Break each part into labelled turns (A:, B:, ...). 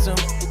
A: ransom.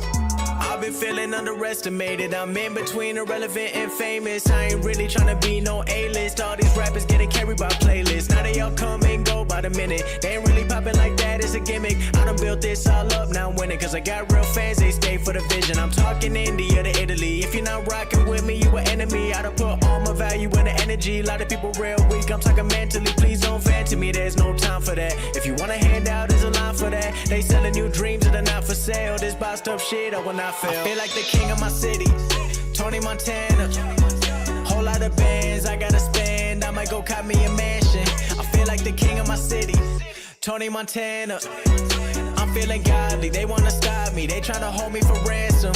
A: I've been feeling underestimated. I'm in between irrelevant and famous. I ain't really tryna be no A-list. All these rappers getting carried by playlists. Now they all come and go by the minute. They ain't really popping like that, it's a gimmick. I done built this all up, now I'm winning. Cause I got real fans, they stay for the vision. I'm talking India to Italy. If you're not rocking with me, you an enemy. I done put all my value in the energy. A lot of people real weak, I'm talking mentally. Please don't fan to me, there's no time for that. If you want a handout, there's a line for that. They selling you dreams that are not for sale. This boxed up shit, I will not fail. I feel like the king of my city, Tony Montana. Whole lot of bands I gotta spend. I might go cop me a mansion. I feel like the king of my city, Tony Montana. I'm feeling godly, they wanna stop me. They tryna hold me for ransom.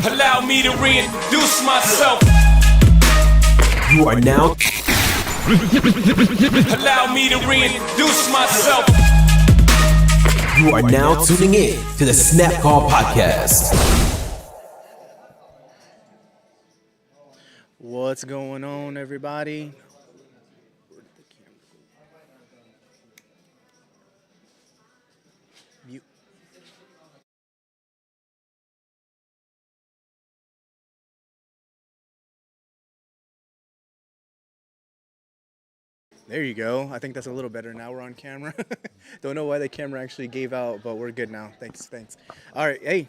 B: Allow me to reintroduce myself.
C: You are now.
B: Allow me to reintroduce myself.
C: You are now tuning in to the Snap Call Podcast.
D: What's going on, everybody? Mute. There you go. I think that's a little better. Now we're on camera. Don't know why the camera actually gave out, but we're good now. Thanks. All right, hey,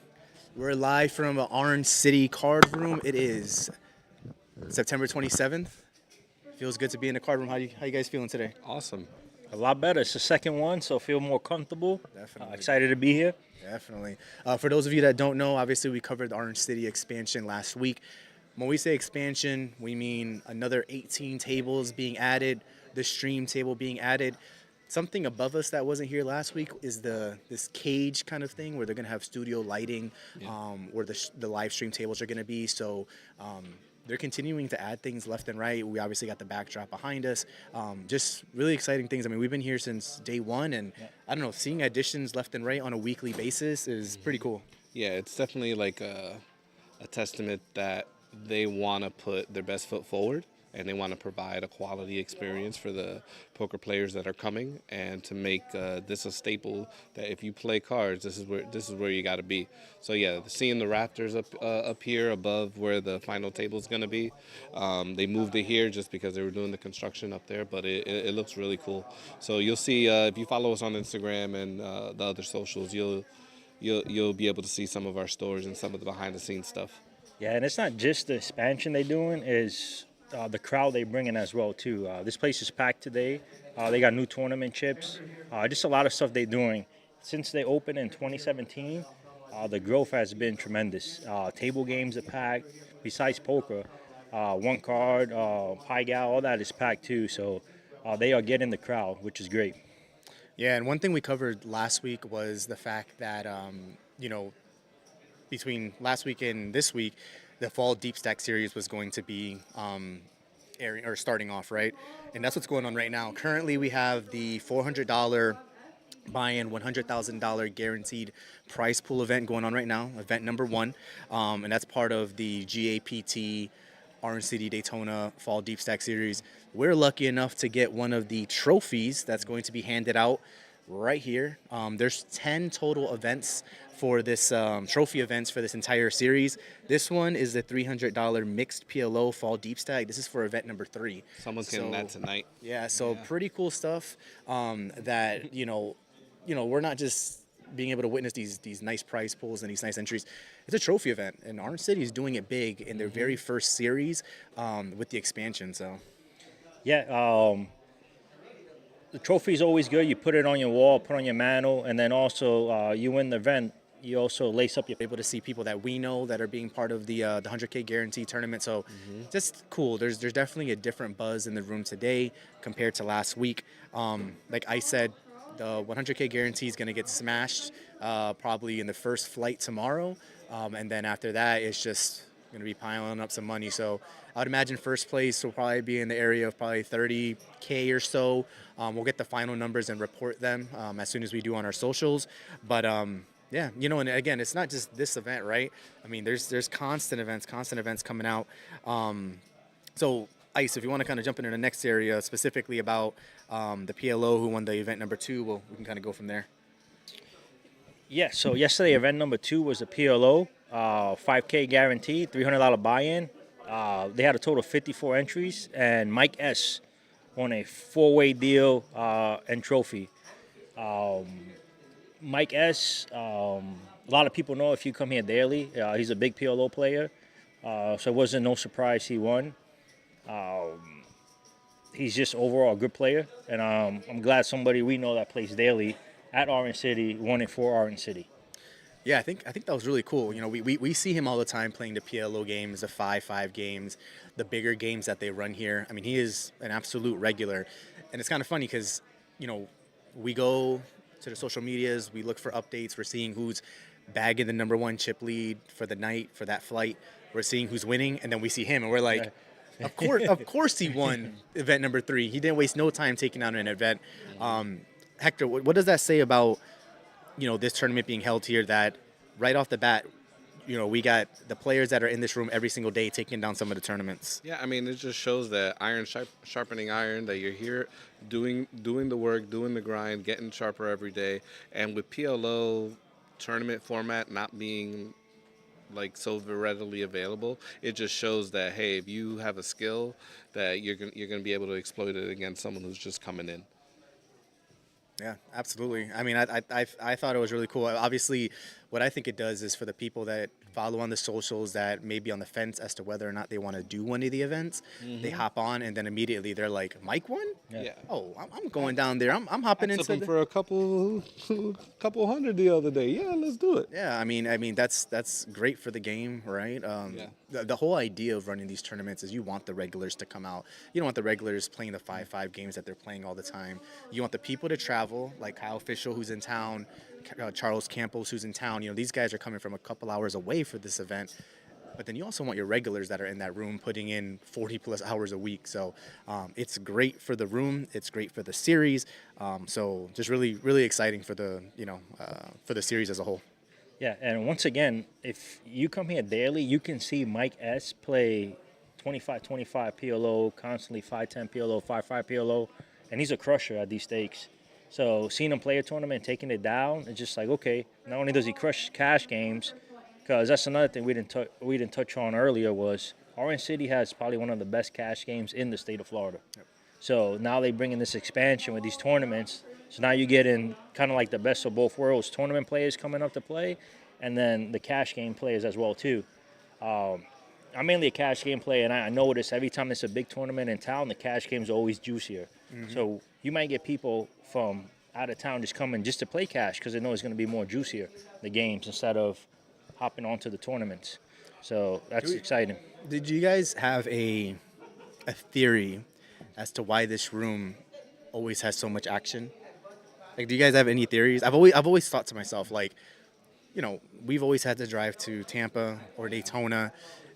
D: we're live from Orange City Card Room. It is September 27th. Feels good to be in the card room. How you guys feeling today?
E: Awesome.
F: A lot better. It's the second one, so feel more comfortable.
D: Definitely.
F: Excited to be here.
D: Definitely. For those of you that don't know, obviously we covered the Orange City expansion last week. When we say expansion, we mean another 18 tables being added, the stream table being added. Something above us that wasn't here last week is this cage kind of thing where they're going to have studio lighting, where the live stream tables are going to be. So they're continuing to add things left and right. We obviously got the backdrop behind us. Just really exciting things. I mean, we've been here since day one, and I don't know, seeing additions left and right on a weekly basis is pretty cool.
E: Yeah, it's definitely like a testament that they want to put their best foot forward, and they want to provide a quality experience for the poker players that are coming, and to make this a staple that if you play cards, this is where you got to be. So yeah, seeing the rafters up here above where the final table is going to be, they moved it here just because they were doing the construction up there, but it looks really cool. So you'll see if you follow us on Instagram and the other socials, you'll be able to see some of our stores and some of the behind the scenes stuff.
F: Yeah, and it's not just the expansion they're doing, is the crowd they bring in as well, too. This place is packed today. They got new tournament chips. Just a lot of stuff they're doing. Since they opened in 2017, the growth has been tremendous. Table games are packed. Besides poker, one card, pie gal, all that is packed, too. So they are getting the crowd, which is great.
D: Yeah, and one thing we covered last week was the fact that, between last week and this week, the Fall Deepstack Series was going to be airing or starting off, right? And that's what's going on right now. Currently, we have the $400 buy-in $100,000 guaranteed prize pool event going on right now, event number 1, and that's part of the GAPT Orange City Daytona Fall Deepstack Series. We're lucky enough to get one of the trophies that's going to be handed out right here. There's 10 total events for this trophy events for this entire series. This one is the $300 mixed PLO Fall Deepstack. This is for event number 3.
E: Someone's getting that tonight.
D: Yeah, so pretty cool stuff that, we're not just being able to witness these nice prize pools and these nice entries. It's a trophy event, and Orange City is doing it big in their very first series with the expansion. So,
F: Yeah, the trophy is always good. You put it on your wall, put on your mantle, and then also you win the event. You also lace up your.
D: able to see people that we know that are being part of the 100K guarantee tournament. So, just cool. There's definitely a different buzz in the room today compared to last week. Like I said, the 100K guarantee is going to get smashed probably in the first flight tomorrow. And then after that, it's just going to be piling up some money. So I would imagine first place will probably be in the area of probably 30K or so. We'll get the final numbers and report them as soon as we do on our socials. But yeah, and again, it's not just this event, right? I mean, there's constant events coming out. So Ice, if you want to kind of jump into the next area specifically about the PLO who won the event number 2, we can kind of go from there.
F: Yeah, so yesterday event number 2 was the PLO, 5K guaranteed, $300 buy-in. They had a total of 54 entries, and Mike S. won a 4-way deal and trophy. Mike S., a lot of people know if you come here daily, he's a big PLO player, so it wasn't no surprise he won. He's just overall a good player, and I'm glad somebody we know that plays daily at Orange City won it for Orange City.
D: Yeah, I think that was really cool. We see him all the time playing the PLO games, the 5-5 games, the bigger games that they run here. I mean, he is an absolute regular, and it's kind of funny because we go to the social medias, we look for updates, we're seeing who's bagging the number 1 chip lead for the night for that flight, we're seeing who's winning, and then we see him, and we're like. Of course he won event number 3. He didn't waste no time taking out an event. Hector, what does that say about, this tournament being held here, that right off the bat, we got the players that are in this room every single day taking down some of the tournaments?
E: Yeah, I mean, it just shows that iron sharpening iron, that you're here doing the work, doing the grind, getting sharper every day. And with PLO tournament format not being like so readily available, it just shows that, hey, if you have a skill, that you're gonna be able to exploit it against someone who's just coming in.
D: Yeah, absolutely. I mean, I thought it was really cool. Obviously, what I think it does is for the people that follow on the socials that may be on the fence as to whether or not they want to do one of the events, they hop on and then immediately they're like, Mike won?
E: Yeah.
D: Oh, I'm going down there. I'm hopping into
E: Took him for a couple hundred the other day. Yeah, let's do it.
D: Yeah, I mean that's great for the game, right? The whole idea of running these tournaments is you want the regulars to come out. You don't want the regulars playing the 5-5 games that they're playing all the time. You want the people to travel, like Kyle Fischel, who's in town, Charles Campos, who's in town. These guys are coming from a couple hours away for this event. But then you also want your regulars that are in that room putting in 40-plus hours a week. So it's great for the room. It's great for the series. So just really, really exciting for the for the series as a whole.
F: Yeah, and once again, if you come here daily, you can see Mike S. play 25-25 PLO, constantly 5-10 PLO, 5-5 PLO, and he's a crusher at these stakes. So seeing him play a tournament and taking it down, it's just like, okay, not only does he crush cash games, because that's another thing we didn't touch on earlier, was Orange City has probably one of the best cash games in the state of Florida. Yep. So now they bring in this expansion with these tournaments. So now you get in kind of like the best of both worlds, tournament players coming up to play, and then the cash game players as well too. I'm mainly a cash game player, and I notice every time there's a big tournament in town, the cash games are always juicier. So you might get people from out of town just coming just to play cash because they know it's going to be more juicier, the games, instead of hopping onto the tournaments. So that's exciting.
D: Did you guys have a theory as to why this room always has so much action? Like, do you guys have any theories? I've always thought to myself, like, we've always had to drive to Tampa or Daytona,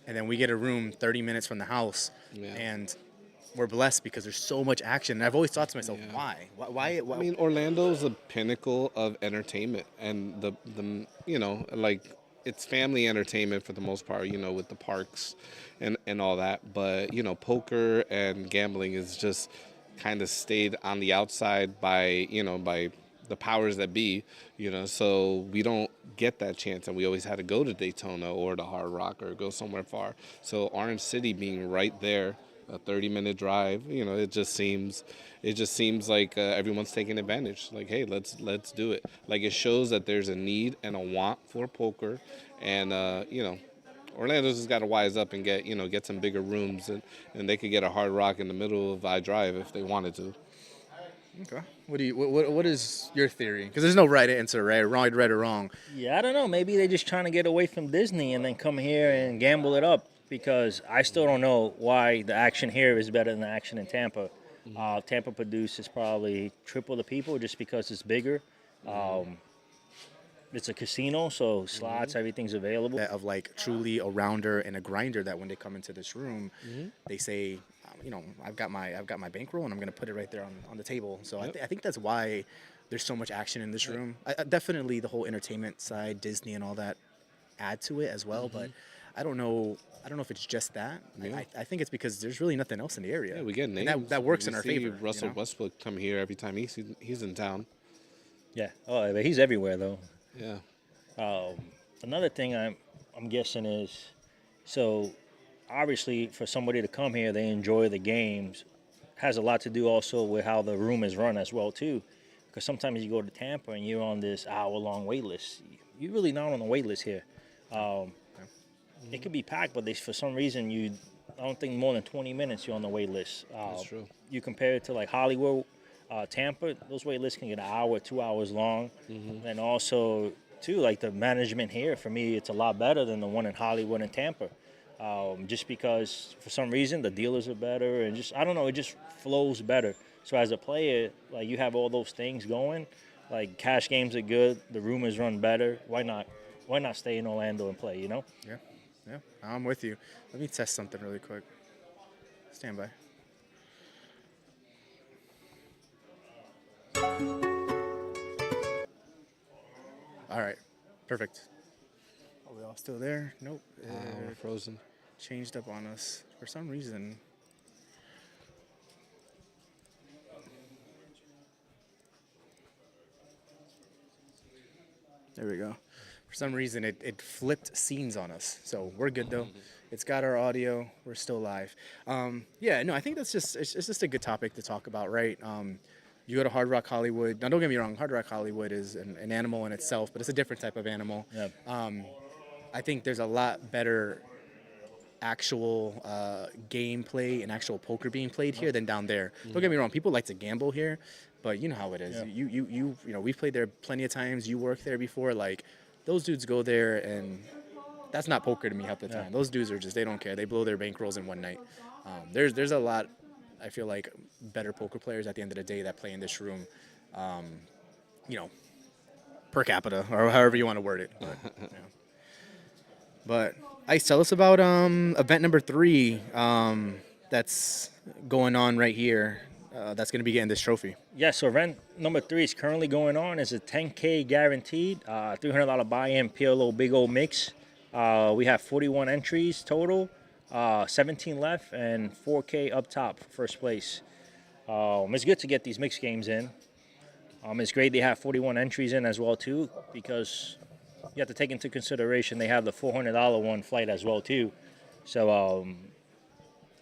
D: and then we get a room 30 minutes from the house, and we're blessed because there's so much action. And I've always thought to myself, why? Why?
E: I mean, Orlando's a pinnacle of entertainment, and the you know, like, it's family entertainment for the most part, you know, with the parks and all that. But you know, poker and gambling is just kind of stayed on the outside by, you know, by the powers that be, you know. So we don't get that chance, and we always had to go to Daytona or to Hard Rock or go somewhere far. So Orange City being right there, a 30-minute drive, you know, it just seems like everyone's taking advantage. Like, hey, let's do it. Like, it shows that there's a need and a want for poker, and you know, Orlando's just got to wise up and get some bigger rooms, and they could get a Hard Rock in the middle of I-Drive if they wanted to.
D: Okay. What is your theory? Because there's no right answer, right? Right or wrong.
F: Yeah, I don't know. Maybe they're just trying to get away from Disney and then come here and gamble it up, because I still don't know why the action here is better than the action in Tampa. Tampa produces probably triple the people just because it's bigger. It's a casino, so slots, everything's available.
D: Of like truly a rounder and a grinder that when they come into this room, they say, you know, I've got my bankroll and I'm gonna put it right there on the table. So I think that's why there's so much action in this room. Definitely the whole entertainment side, Disney and all that, add to it as well. But I don't know if it's just that.
E: Yeah.
D: I think it's because there's really nothing else in the area.
E: Yeah, we get names.
D: And that works in
E: We
D: our
E: see
D: favor.
E: Russell
D: you know?
E: Westbrook come here every time he's in town.
F: Yeah. Oh, but he's everywhere though.
E: Yeah.
F: Another thing I'm guessing is, so obviously for somebody to come here, they enjoy the games. Has a lot to do also with how the room is run as well too, because sometimes you go to Tampa and you're on this hour-long wait list. You're really not on a wait list here. It could be packed, but for some reason I don't think more than 20 minutes you're on the wait list.
E: That's true.
F: You compare it to like Hollywood, Tampa, those wait lists can get an hour, 2 hours long, and also too, like the management here, for me, it's a lot better than the one in Hollywood and Tampa. Just because for some reason the dealers are better, and just, I don't know, it just flows better. So as a player, like, you have all those things going, like cash games are good, the room is run better. Why not stay in Orlando and play, you know?
D: Yeah, I'm with you. Let me test something really quick. Stand by. All right, perfect. Are we all still there? Nope.
E: We're frozen.
D: Changed up on us for some reason. There we go. For some reason, it flipped scenes on us. So we're good though. It's got our audio. We're still live. Yeah, no, I think it's just a good topic to talk about, right? You go to Hard Rock Hollywood. Now, don't get me wrong. Hard Rock Hollywood is an animal in itself, but it's a different type of animal.
F: Yeah.
D: I think there's a lot better actual gameplay and actual poker being played here than down there. Don't get me wrong. People like to gamble here, but you know how it is.
F: Yeah.
D: You know, we've played there plenty of times. You worked there before. Like, those dudes go there, and that's not poker to me half the time.
F: Yeah.
D: Those dudes are just, they don't care. They blow their bankrolls in one night. There's a lot, I feel like, better poker players at the end of the day that play in this room, you know, per capita, or however you want to word it. But, yeah. But Ice, tell us about event number 3 that's going on right here. That's going to be getting this trophy.
F: Yeah, so event number 3 is currently going on. It's a $10K guaranteed, $300 buy-in PLO big old mix. We have 41 entries total, 17 left, and 4K up top for first place. It's good to get these mixed games in. It's great they have 41 entries in as well too, because you have to take into consideration they have the $400 one flight as well too. So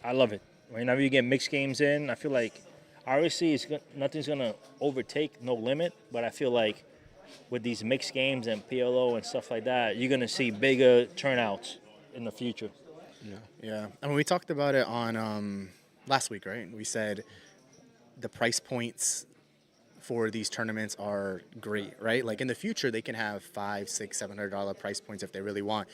F: I love it. Whenever you get mixed games in, I feel like obviously nothing's gonna overtake No Limit, but I feel like with these mixed games and PLO and stuff like that, you're gonna see bigger turnouts in the future.
D: Yeah. I mean, we talked about it on last week, right? We said the price points for these tournaments are great, right? Like, in the future, they can have $500, $600, $700 price points if they really want,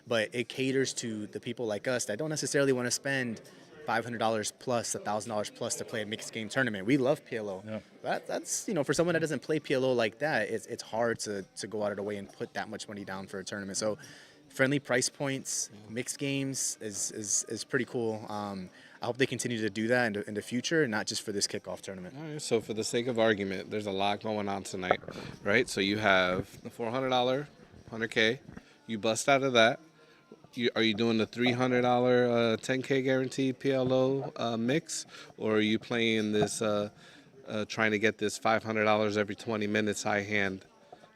D: but it caters to the people like us that don't necessarily want to spend $500 plus, $1,000 plus to play a mixed game tournament. We love PLO.
F: Yeah.
D: That's, you know, for someone that doesn't play PLO like that, it's hard to go out of the way and put that much money down for a tournament. So friendly price points, mixed games is pretty cool. I hope they continue to do that in the future, and not just for this kickoff tournament.
E: All right, so for the sake of argument, there's a lot going on tonight, right? So you have the $400, 100K. You bust out of that. Are you doing the $300 10K guaranteed PLO mix, or are you playing this, trying to get this $500 every 20 minutes high hand?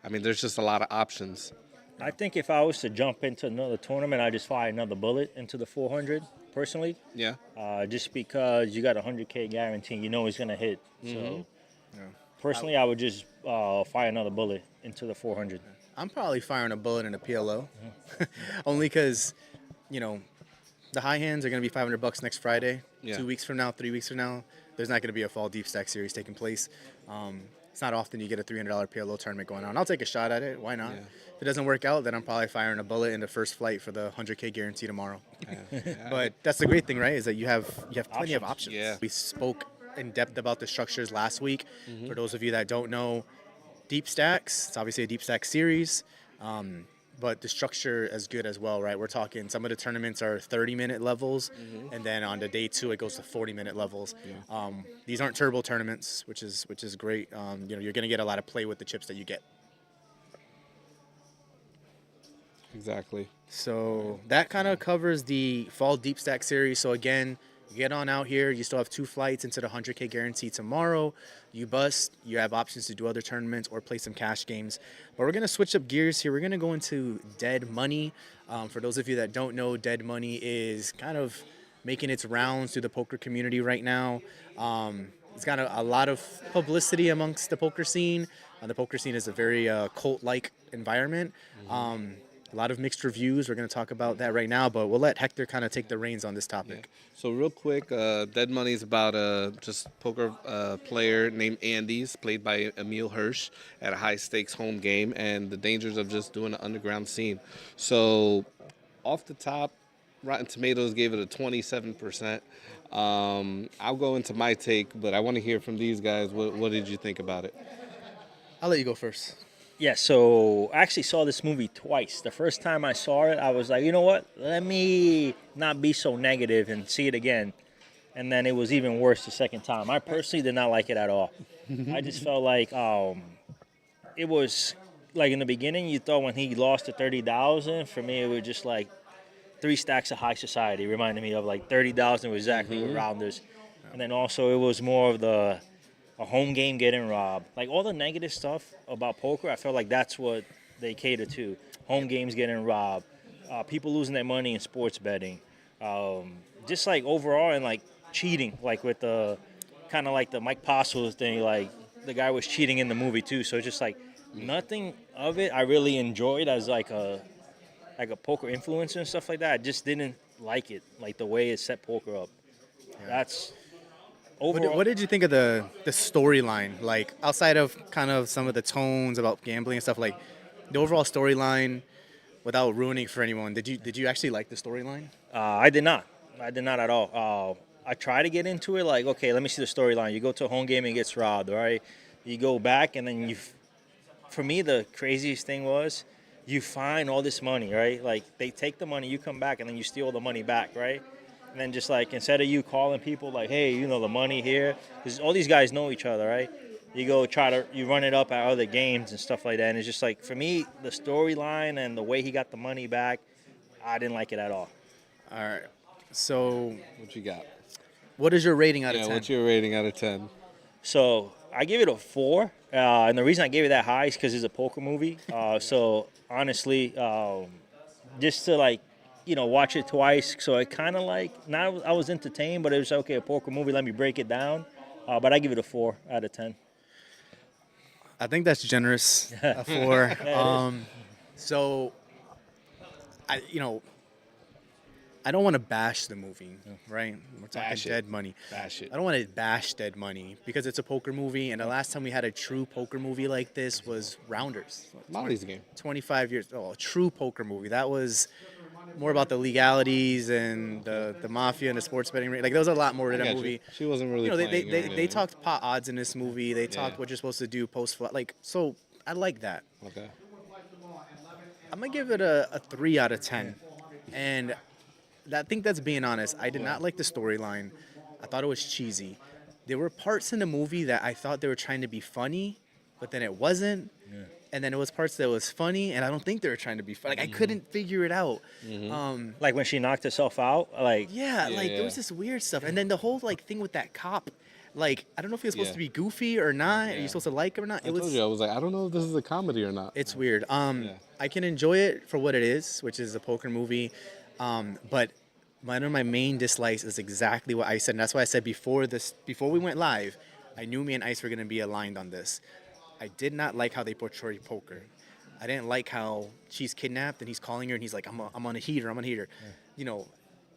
E: I mean, there's just a lot of options.
F: I think if I was to jump into another tournament, I'd just fire another bullet into the 400 personally.
E: Yeah.
F: Just because you got a 100K guarantee, you know it's gonna hit. So personally, I would just fire another bullet into the 400.
D: I'm probably firing a bullet in a PLO, only because, you know, the high hands are going to be $500 next Friday.
E: Yeah.
D: 2 weeks from now, 3 weeks from now, there's not going to be a Fall Deepstack Series taking place. It's not often you get a $300 PLO tournament going on. I'll take a shot at it. Why not?
E: Yeah.
D: If it doesn't work out, then I'm probably firing a bullet in the first flight for the 100K guarantee tomorrow. But that's the great thing, right? Is that you have plenty of options.
E: Yeah.
D: We spoke in depth about the structures last week. For those of you that don't know, Deep Stacks, it's obviously a Deep Stack series, but the structure is good as well, right? We're talking some of the tournaments are 30-minute levels, and then on the day 2 it goes to 40-minute levels. These aren't turbo tournaments, which is great. You know, you're going to get a lot of play with the chips that you get.
E: Exactly.
D: So that kind of covers the Fall Deepstack Series. So again, you get on out here. You still have 2 flights into the 100K guarantee tomorrow. You bust. You have options to do other tournaments or play some cash games. But we're going to switch up gears here. We're going to go into dead money. For those of you that don't know, dead money is kind of making its rounds through the poker community right now. It's got a lot of publicity amongst the poker scene. The poker scene is a very cult-like environment. A lot of mixed reviews. We're going to talk about that right now, but we'll let Hector kind of take the reins on this topic.
E: So real quick, Dead Money is about just poker player named Andy's, played by Emil Hirsch at a high-stakes home game, and the dangers of just doing an underground scene. So off the top, Rotten Tomatoes gave it a 27%. I'll go into my take, but I want to hear from these guys. What did you think about it?
D: I'll let you go first.
F: Yeah, so I actually saw this movie twice. The first time I saw it, I was like, you know what? Let me not be so negative and see it again. And then it was even worse the second time. I personally did not like it at all. I just felt like it was like in the beginning, you thought when he lost to 30,000, for me it was just like 3 stacks of high society. It reminded me of like 30,000 was exactly what Rounders. And then also it was more of a home game getting robbed. Like all the negative stuff about poker, I felt like that's what they cater to. Home games getting robbed, people losing their money in sports betting, just like overall and like cheating, like with the kind of like the Mike Postle thing, like the guy was cheating in the movie too. So it's just like nothing of it I really enjoyed as like a poker influencer and stuff like that. I just didn't like it, like the way it set poker up. That's overall.
D: What did you think of the storyline? Like outside of kind of some of the tones about gambling and stuff, like the overall storyline, without ruining for anyone. Did you actually like the storyline?
F: I did not. I did not at all. I try to get into it. Like, okay, let me see the storyline. You go to a home game and it gets robbed, right? You go back and then for me, the craziest thing was you find all this money, right? Like they take the money, you come back and then you steal the money back, right? And then just like, instead of you calling people like, hey, you know, the money here, because all these guys know each other, right? You go you run it up at other games and stuff like that. And it's just like, for me, the storyline and the way he got the money back, I didn't like it at all.
D: All right. So
E: What you got?
D: what is your rating out of 10?
E: What's your rating out of 10?
F: So I give it a 4. And the reason I gave it that high is because it's a poker movie. So honestly, just to like, you know, watch it twice. So it kind of like, now I was entertained, but it was okay, a poker movie, let me break it down. But I give it a 4 out of 10.
D: I think that's generous. A 4. So I don't want to bash the movie, right? We're talking
E: Bash it.
D: Dead Money.
E: Bash it.
D: I don't want to bash Dead Money because it's a poker movie, and the last time we had a true poker movie like this was Rounders.
E: Molly's game.
D: 25 years. Oh, a true poker movie. That was more about the legalities and the mafia and the sports betting. Like there was a lot more to that
E: Got you.
D: movie.
E: She wasn't really
D: They
E: playing or
D: they
E: anything.
D: talked pot odds in this movie. They talked what you're supposed to do post flight. Like, so I like that.
E: Okay.
D: I'm gonna give it a 3 out of 10, and I think that's being honest. I did not like the storyline. I thought it was cheesy. There were parts in the movie that I thought they were trying to be funny, but then it wasn't. And then it was parts that was funny, and I don't think they were trying to be funny. Like I couldn't figure it out.
F: Like when she knocked herself out, like
D: Yeah, like there was this weird stuff, and then the whole like thing with that cop. Like I don't know if he was supposed to be goofy or not. Are you supposed to like him or not?
E: I told you, I was like, I don't know if this is a comedy or not.
D: It's weird. I can enjoy it for what it is, which is a poker movie. But one of my main dislikes is exactly what I said, and that's why I said before we went live, I knew me and Ice were gonna be aligned on this. I did not like how they portray poker. I didn't like how she's kidnapped and he's calling her and he's like, I'm on a heater, I'm on a heater. You know,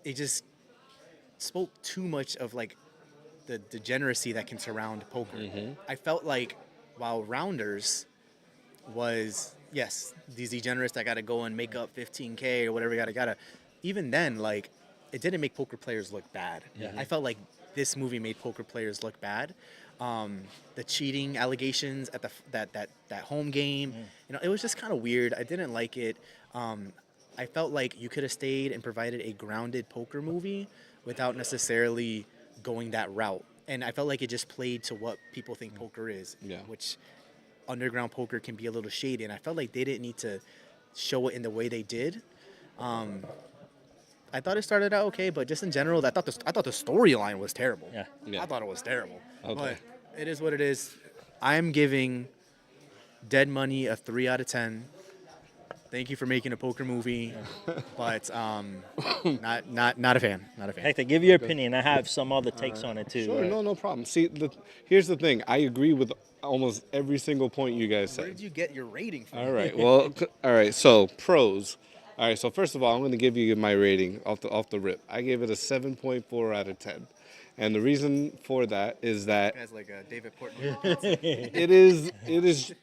D: it just spoke too much of like the degeneracy that can surround poker. I felt like while Rounders was, yes, these degenerates that got to go and make up 15K or whatever, gotta. Even then, like, it didn't make poker players look bad. I felt like this movie made poker players look bad. The cheating allegations at that home game, you know, it was just kind of weird. I didn't like it. I felt like you could have stayed and provided a grounded poker movie without necessarily going that route. And I felt like it just played to what people think poker is, which underground poker can be a little shady. And I felt like they didn't need to show it in the way they did. I thought it started out okay, but just in general, I thought the storyline was terrible. I thought it was terrible. But it is what it is. I'm giving Dead Money a 3 out of 10. Thank you for making a poker movie, but not a fan. Not a fan.
F: Hector, give your opinion. I have some other takes on it too.
E: Sure, no problem. See, here's the thing. I agree with almost every single point you guys said.
D: Where did you get your rating from?
E: All right. Well, all right. So pros. All right. So first of all, I'm going to give you my rating off the rip. I gave it a 7.4 out of 10, and the reason for that is that
D: As like a David Portman.
E: it is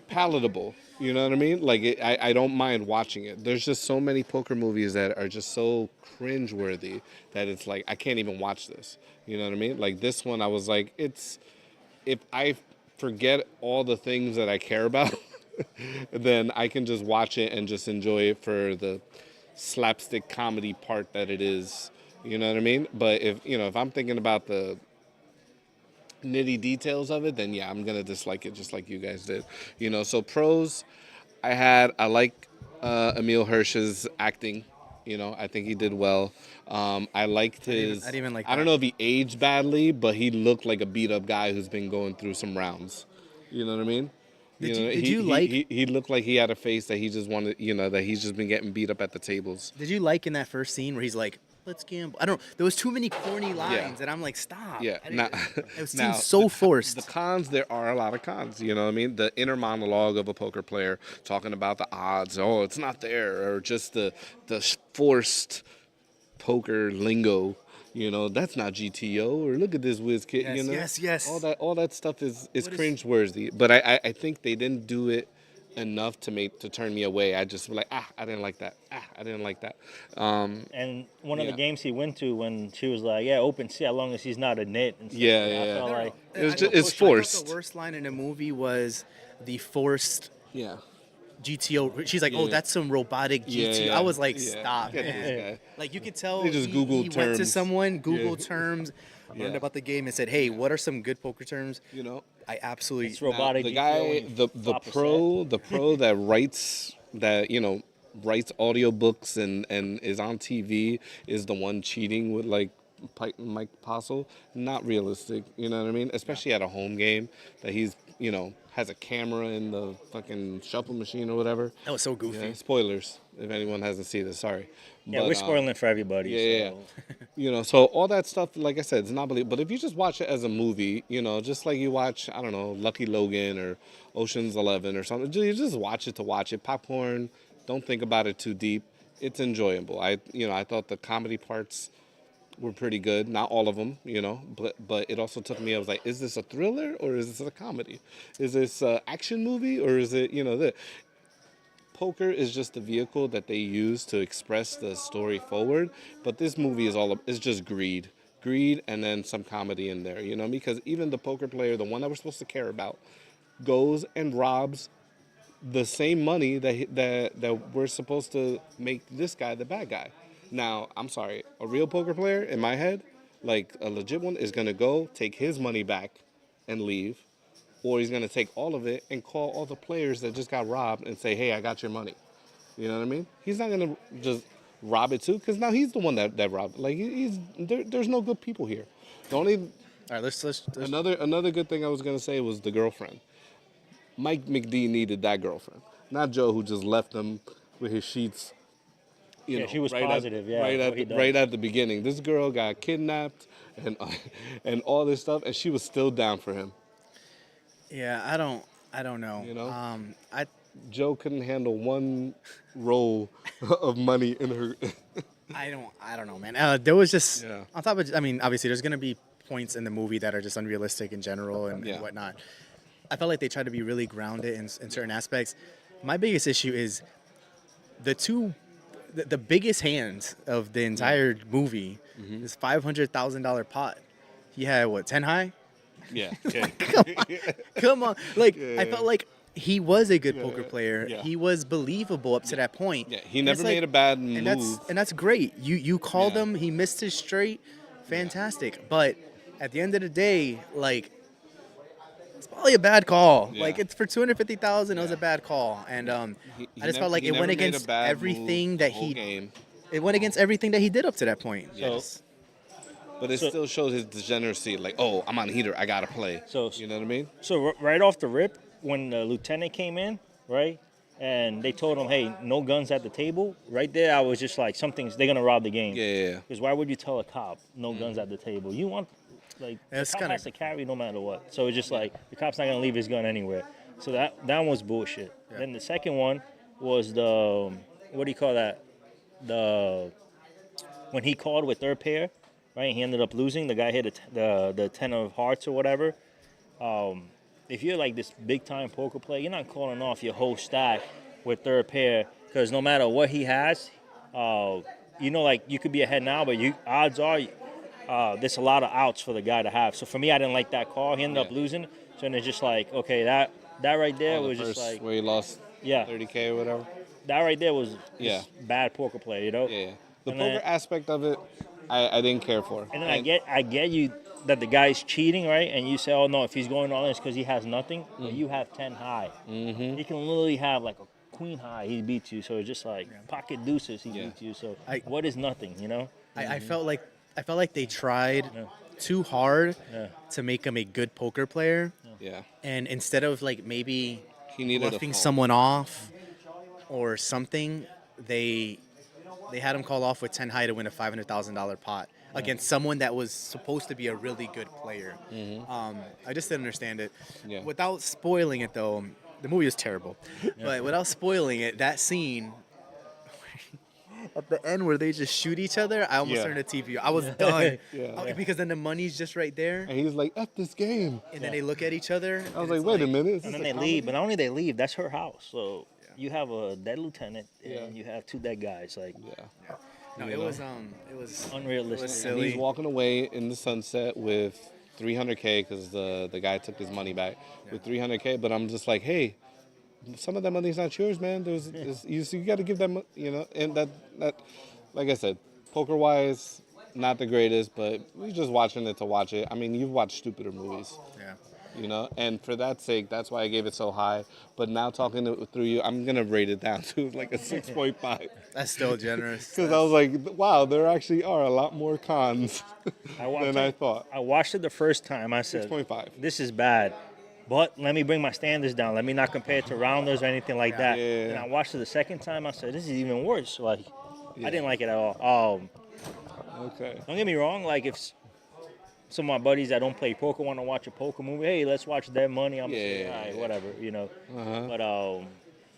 E: palatable. You know what I mean? Like I don't mind watching it. There's just so many poker movies that are just so cringeworthy that it's like I can't even watch this. You know what I mean? Like this one, I was like, if I forget all the things that I care about, then I can just watch it and just enjoy it for the slapstick comedy part that it is. You know what I mean? But if I'm thinking about the nitty details of it, then yeah, I'm gonna dislike it just like you guys did. You know, so pros, I like Emil Hirsch's acting. You know, I think he did well. I liked his.
D: I didn't even like
E: I don't
D: that.
E: know if he aged badly, but he looked like a beat up guy who's been going through some rounds. You know what I mean?
D: Did you like?
E: He looked like he had a face that he just wanted. You know, that he's just been getting beat up at the tables.
D: Did you like in that first scene where he's like, "Let's gamble"? I don't. There was too many corny lines, and I'm like, "Stop!"
E: Yeah.
D: It seemed so forced.
E: The cons, there are a lot of cons. You know what I mean? The inner monologue of a poker player talking about the odds. Oh, it's not there, or just the forced poker lingo. You know, that's not GTO. Or look at this whiz kid.
D: Yes,
E: you know,
D: yes.
E: All that stuff is cringeworthy. But I think they didn't do it enough to turn me away. I just was like, I didn't like that. I didn't like that.
F: And one of the games he went to when she was like, open sea, as long as he's not a nit. And stuff. I felt like
E: It's forced.
D: I thought the worst line in the movie was the forced
E: Yeah.
D: GTO. She's like, "Oh, that's some robotic GTO."
E: Yeah.
D: I was like,
E: Yeah.
D: "Stop,
E: Get this
D: man!"
E: guy.
D: Like you could tell
E: They just
D: he
E: Googled
D: went to
E: terms.
D: someone, Googled terms, learned
E: Yeah.
D: about the game, and said, "Hey, what are some good poker terms?"
E: You know.
D: I absolutely.
F: it's robotic.
E: The
F: GTO
E: guy,
F: when you
E: the
F: flop a
E: pro that writes audiobooks and is on TV is the one cheating with like Mike Postle. Not realistic, you know what I mean? Especially at a home game that he's has a camera in the fucking shuffle machine or whatever.
D: That was so goofy.
E: Yeah, spoilers if anyone hasn't seen it. Sorry.
F: Yeah,
E: But,
F: we're spoiling it for everybody.
E: yeah,
F: so.
E: So all that stuff, like I said, it's not believable. But if you just watch it as a movie, just like you watch, I don't know, Lucky Logan or Ocean's 11 or something, you just watch it to watch it. Popcorn, don't think about it too deep. It's enjoyable. I thought the comedy parts were pretty good. Not all of them, but it also took me, I was like, is this a thriller or is this a comedy? Is this an action movie or is it, Poker is just the vehicle that they use to express the story forward, but this movie is just greed, and then some comedy in there, because even the poker player, the one that we're supposed to care about, goes and robs the same money that we're supposed to make this guy the bad guy. Now, I'm sorry, a real poker player in my head, like a legit one, is gonna go take his money back and leave, or he's gonna take all of it and call all the players that just got robbed and say, "Hey, I got your money." You know what I mean? He's not gonna just rob it too, because now he's the one that robbed. Like there's no good people here. The only
D: All right, let's
E: another good thing I was gonna say was the girlfriend. Mike McD needed that girlfriend, not Joe, who just left him with his sheets. You know,
F: she was
E: right
F: positive.
E: right at the beginning. This girl got kidnapped and all this stuff, and she was still down for him.
D: Yeah, I don't know.
E: You know?
D: I
E: Joe couldn't handle one roll of money in her.
D: I don't know, man. There was just
E: Yeah.
D: on top of, I mean, obviously there's gonna be points in the movie that are just unrealistic in general and whatnot. I felt like they tried to be really grounded in certain aspects. My biggest issue is the biggest hand of the entire movie is $500,000 pot. He had what, 10 high?
E: Yeah.
D: Come on, like I felt like he was a good poker player.
E: Yeah.
D: He was believable up to that point.
E: Yeah, he
D: And
E: never
D: it's like-
E: made a bad
D: and
E: move.
D: that's great. You called
E: Yeah.
D: him. He missed his straight. Fantastic. But at the end of the day, like it's probably a bad call.
E: Yeah.
D: Like it's for 250,000. It was a bad call, and
E: He
D: I just felt like
E: he
D: it
E: never
D: went
E: made a
D: against
E: bad move
D: everything
E: the
D: that
E: whole
D: he.
E: game.
D: It went against everything that he did up to that point.
E: Yes. But it still shows his degeneracy. Like, oh, I'm on heater. I gotta play.
F: So-
E: you know what I mean?
F: So right off the rip, when the lieutenant came in, right, and they told him, "Hey, no guns at the table." Right there, I was just like, they're gonna rob the game.
E: Yeah.
F: Because why would you tell a cop no guns at the table? You want, like,
D: That's
F: the cop
D: kinda-
F: has to carry no matter what. So it's just like the cop's not gonna leave his gun anywhere. So that one was bullshit. Then the second one was the what do you call that? When he called with third pair, right? He ended up losing. The guy hit the 10 of hearts or whatever. If you're like this big time poker player, you're not calling off your whole stack with third pair, because no matter what he has, like you could be ahead now, but odds are there's a lot of outs for the guy to have. So for me, I didn't like that call. He ended up losing. So then it's just like, okay, that right there was just like,
E: where he lost 30K or whatever.
F: that right there was
E: Yeah.
F: just bad poker play, you know?
E: Yeah. The
F: And
E: poker
F: then-
E: aspect of it, I didn't care for.
F: And then I get you that the guy's cheating, right? And you say, oh no, if he's going all in, it's because he has nothing. But you have 10 high. Mm-hmm. He can literally have like a queen high. He beats you. So it's just like pocket deuces. He beats you. So what is nothing? You know?
D: I felt like they tried too hard to make him a good poker player.
E: Yeah.
D: And instead of like maybe
E: He needed a
D: bluffing
E: fall.
D: someone off or something, they had him call off with 10 high to win a $500,000 pot against someone that was supposed to be a really good player. I just didn't understand it.
E: Yeah.
D: Without spoiling it though, the movie is terrible. But without spoiling it, that scene at the end where they just shoot each other, I almost turned the TV. I was done. Because then the money's just right there.
E: And he's like, F this game.
D: And then they look at each other.
E: I was like, wait a minute. Is
F: And
E: this
F: then
E: a
F: they
E: comedy?
F: leave. But not only they leave, that's her house. So you have a dead lieutenant and you have 2 dead guys. Like,
E: Yeah.
D: No, it was
F: unrealistic.
D: It was
E: And
D: silly.
E: he's walking away in the sunset with 300K because the guy took his money back with 300K. But I'm just like, hey, some of that money's not yours, man. You got to give that, and that, like I said, poker wise, not the greatest, but we're just watching it to watch it. I mean, you've watched stupider movies.
D: Yeah.
E: And for that sake, that's why I gave it so high. But now talking through you, I'm gonna rate it down to like a 6.5
D: That's still generous.
E: because I was like, wow, there actually are a lot more cons than I thought.
F: I watched it the first time. I said,
E: 6.5.
F: this is bad. But let me bring my standards down. Let me not compare it to rounders or anything like that.
E: Yeah.
F: And I watched it the second time. I said, this is even worse. Like, I didn't like it at all.
E: Okay.
F: Don't get me wrong. Like, if some of my buddies that don't play poker want to watch a poker movie, hey, let's watch Dead Money. I'm gonna say, all right, whatever, But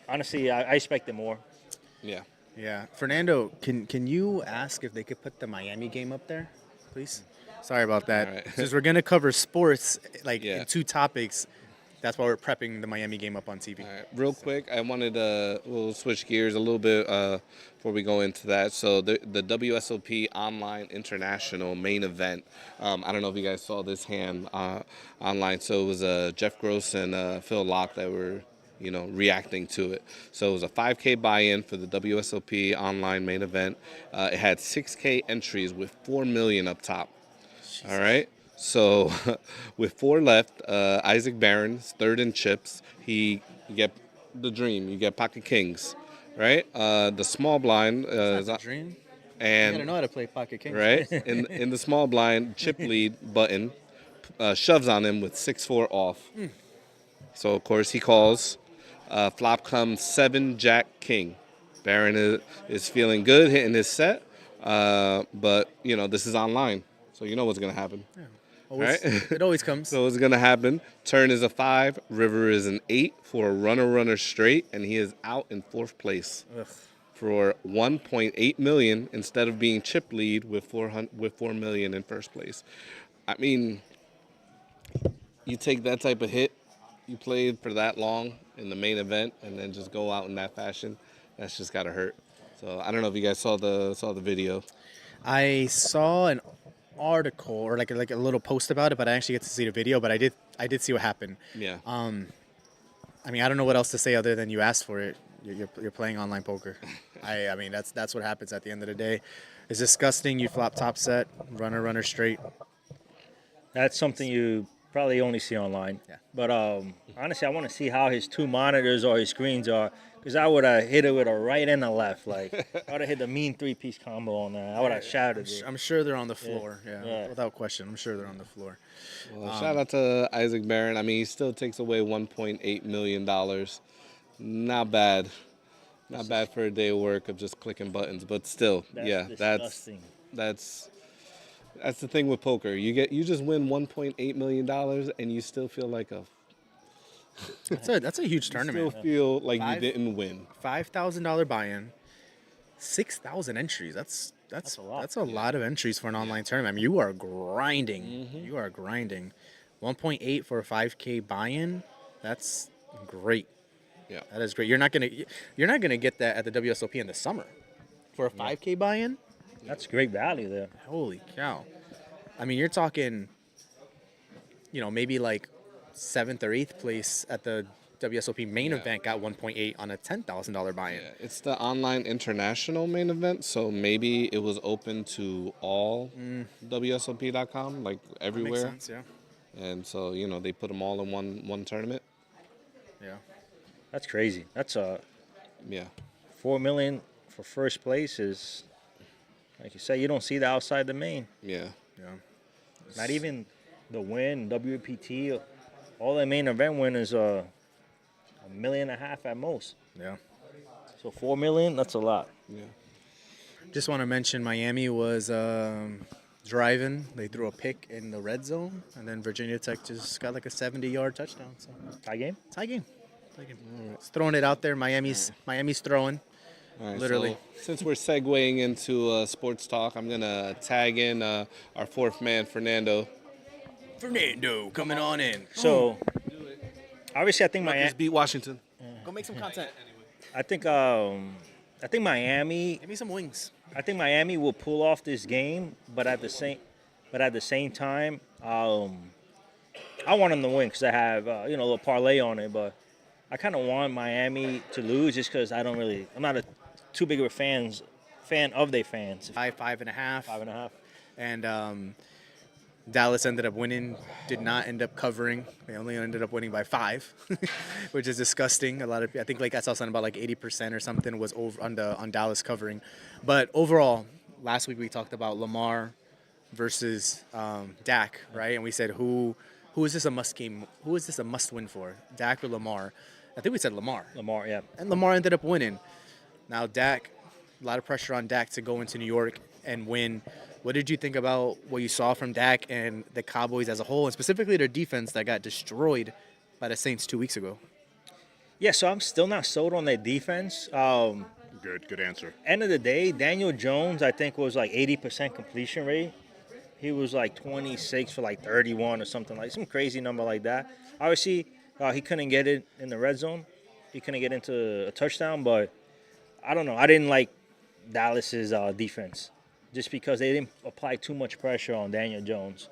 F: honestly, I expected more.
E: Yeah.
D: Yeah. Fernando, can you ask if they could put the Miami game up there, please? Sorry about that.
E: All right.
D: Since we're gonna cover sports, like
E: Yeah.
D: in 2 topics, that's why we're prepping the Miami game up on TV.
E: All right. Real quick, I wanted we'll switch gears a little bit before we go into that. So the WSOP Online International main event. I don't know if you guys saw this hand online. So it was Jeff Gross and Phil Locke that were, reacting to it. So it was a 5K buy-in for the WSOP online main event. It had 6K entries with 4 million up top. All right. So with 4 left, Isaac Barron's third in chips. You get the dream. You get pocket kings, right? The small blind
D: That's not the dream.
E: and
D: You gotta know how to play pocket kings.
E: right in the small blind chip lead button shoves on him with 6-4 off. So of course he calls. Flop comes 7 Jack King. Barron is feeling good, hitting his set, but this is online, so you know what's gonna happen.
D: Yeah.
E: Right?
D: It always comes.
E: So what's gonna happen? Turn is a 5, river is an 8 for a runner straight, and he is out in 4th place.
D: Ugh.
E: For 1.8 million instead of being chip lead with 4 million in first place. I mean, you take that type of hit, you played for that long in the main event, and then just go out in that fashion. That's just gotta hurt. So I don't know if you guys saw the video.
D: I saw an article or like a little post about it, but I actually get to see the video. But I did see what happened.
E: Yeah.
D: I mean, I don't know what else to say other than you asked for it. You're playing online poker. I mean, that's what happens at the end of the day. It's disgusting. You flop top set, runner straight.
F: That's something you probably only see online.
D: Yeah.
F: But honestly, I want to see how his 2 monitors or his screens are, because I would have hit it with a right and a left. Like, I would have hit the mean 3-piece combo on that. I would have shattered it.
D: I'm sure they're on the floor.
F: Yeah.
D: Yeah, without question. I'm sure they're on the floor.
E: Well, shout out to Isaac Barron. I mean, he still takes away $1.8 million. Not bad. Not bad for a day of work of just clicking buttons, but still,
F: That's disgusting.
E: that's the thing with poker. You just win $1.8 million and you still feel like
D: That's a huge tournament.
E: still feel like you
D: Five?
E: didn't win.
D: $5,000 buy-in, 6,000 entries. That's
F: a lot.
D: That's a lot of entries for an online tournament. I mean, you are grinding.
E: Mm-hmm.
D: You are grinding. 1.8 for a 5K buy-in. That's great.
E: Yeah.
D: That is great. You're not gonna get that at the WSOP in the summer for a 5K buy-in.
F: That's great value there.
D: Holy cow! I mean, you're talking, maybe like 7th or 8th place at the WSOP main event got 1.8 on a $10,000 buy-in.
E: Yeah, it's the online international main event, so maybe it was open to all WSOP.com, like everywhere.
D: Makes sense, yeah.
E: And so they put them all in one tournament.
D: Yeah.
F: That's crazy. That's
E: Yeah.
F: 4 million for first place is, like you say, you don't see that outside the main.
E: Yeah.
D: Yeah.
F: Not even the win, WPT, all the main event winners are $1.5 million at most.
D: Yeah.
F: So 4 million, that's a lot.
E: Yeah.
D: Just want to mention Miami was driving. They threw a pick in the red zone, and then Virginia Tech just got like a 70-yard touchdown. So
F: Tie game?
D: tie game. Just throwing it out there. Miami's throwing.
E: All right,
D: Literally.
E: so since we're segueing into sports talk, I'm gonna tag in our 4th man, Fernando.
D: Fernando coming on in.
F: So, obviously, I think
E: Rutgers beat Washington.
D: Go make some content.
F: I think Miami.
D: Give me some wings.
F: I think Miami will pull off this game, but at the same time, I want them to win because I have a little parlay on it. But I kind of want Miami to lose just because I'm not too big of a fan of their fans.
D: 5.5.
F: 5.5.
D: And Dallas ended up winning. Did not end up covering. They only ended up winning by 5, which is disgusting. I think I saw something about like 80% or something was over on Dallas covering. But overall, last week we talked about Lamar versus Dak, right? And we said who is this a must game? Who is this a must win for? Dak or Lamar? I think we said Lamar.
F: Lamar, yeah.
D: And Lamar ended up winning. Now Dak, a lot of pressure on Dak to go into New York and win. What did you think about what you saw from Dak and the Cowboys as a whole, and specifically their defense that got destroyed by the Saints 2 weeks ago?
F: Yeah, so I'm still not sold on their defense.
G: Good answer.
F: End of the day, Daniel Jones, I think, was like 80% completion rate. He was like 26 for like 31 or something, like some crazy number like that. Obviously, he couldn't get it in the red zone. He couldn't get into a touchdown, but I don't know. I didn't like Dallas's defense just because they didn't apply too much pressure on Daniel Jones.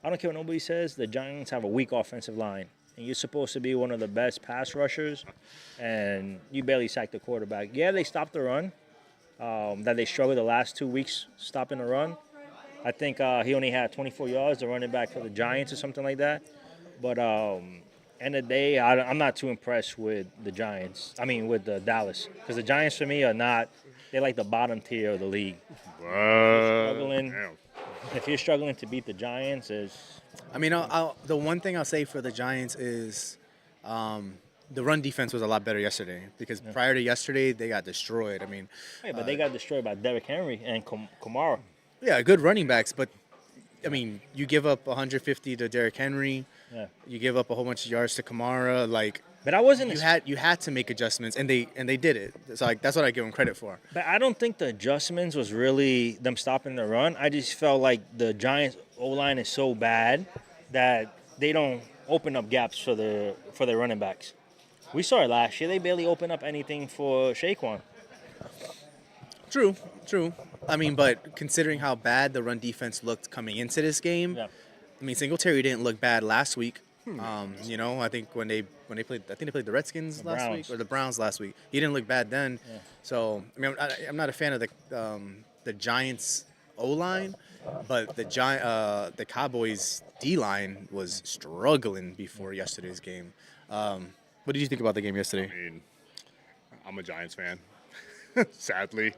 F: I don't care what nobody says. The Giants have a weak offensive line. and you're supposed to be one of the best pass rushers, and you barely sacked the quarterback. Yeah, they stopped the run. That they struggled the last 2 weeks stopping the run. I think he only had 24 yards, the running back for the Giants or something like that. But end of the day, I'm not too impressed with the Giants. I mean, with the Dallas, because the Giants for me are not. They're like the bottom tier of the league. Struggling.
G: Damn.
F: If you're struggling to beat the Giants,
D: I mean, the one thing I'll say for the Giants is the run defense was a lot better yesterday because prior to yesterday, they got destroyed. I mean,
F: but they got destroyed by Derrick Henry and Kamara.
D: yeah, good running backs, but I mean, you give up 150 to Derrick Henry.
F: Yeah.
D: You give up a whole bunch of yards to Kamara. Like,
F: But I wasn't.
D: you had to make adjustments, and they did it. So like that's what I give them credit for.
F: But I don't think the adjustments was really them stopping the run. I just felt like the Giants' O-line is so bad that they don't open up gaps for their running backs. We saw it last year. They barely opened up anything for Saquon.
D: True. I mean, but considering how bad the run defense looked coming into this game,
F: Yeah.
D: I mean, Singletary didn't look bad last week. You know, I think when they played, I think they played the Redskins last
F: Browns.
D: week or the Browns last week. He didn't look bad then.
F: Yeah.
D: So I mean, I'm not a fan of the Giants O-line, but the Cowboys D-line was struggling before yesterday's game. What did you think about the game yesterday?
G: I mean, I'm a Giants fan. Sadly,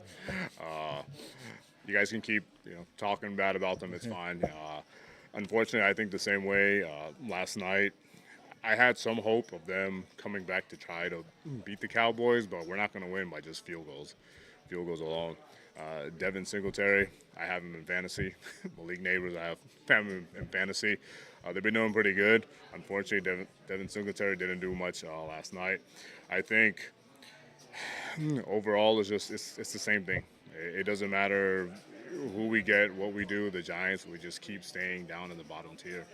G: you guys can keep talking bad about them. It's fine. Unfortunately, I think the same way last night. I had some hope of them coming back to try to beat the Cowboys, but we're not going to win by just field goals alone. Devin Singletary, I have him in fantasy. Malik Neighbors, I have him in fantasy. They've been doing pretty good. Unfortunately, Devin Singletary didn't do much last night. I think overall, it's the same thing. It doesn't matter who we get, what we do. The Giants, we just keep staying down in the bottom tier.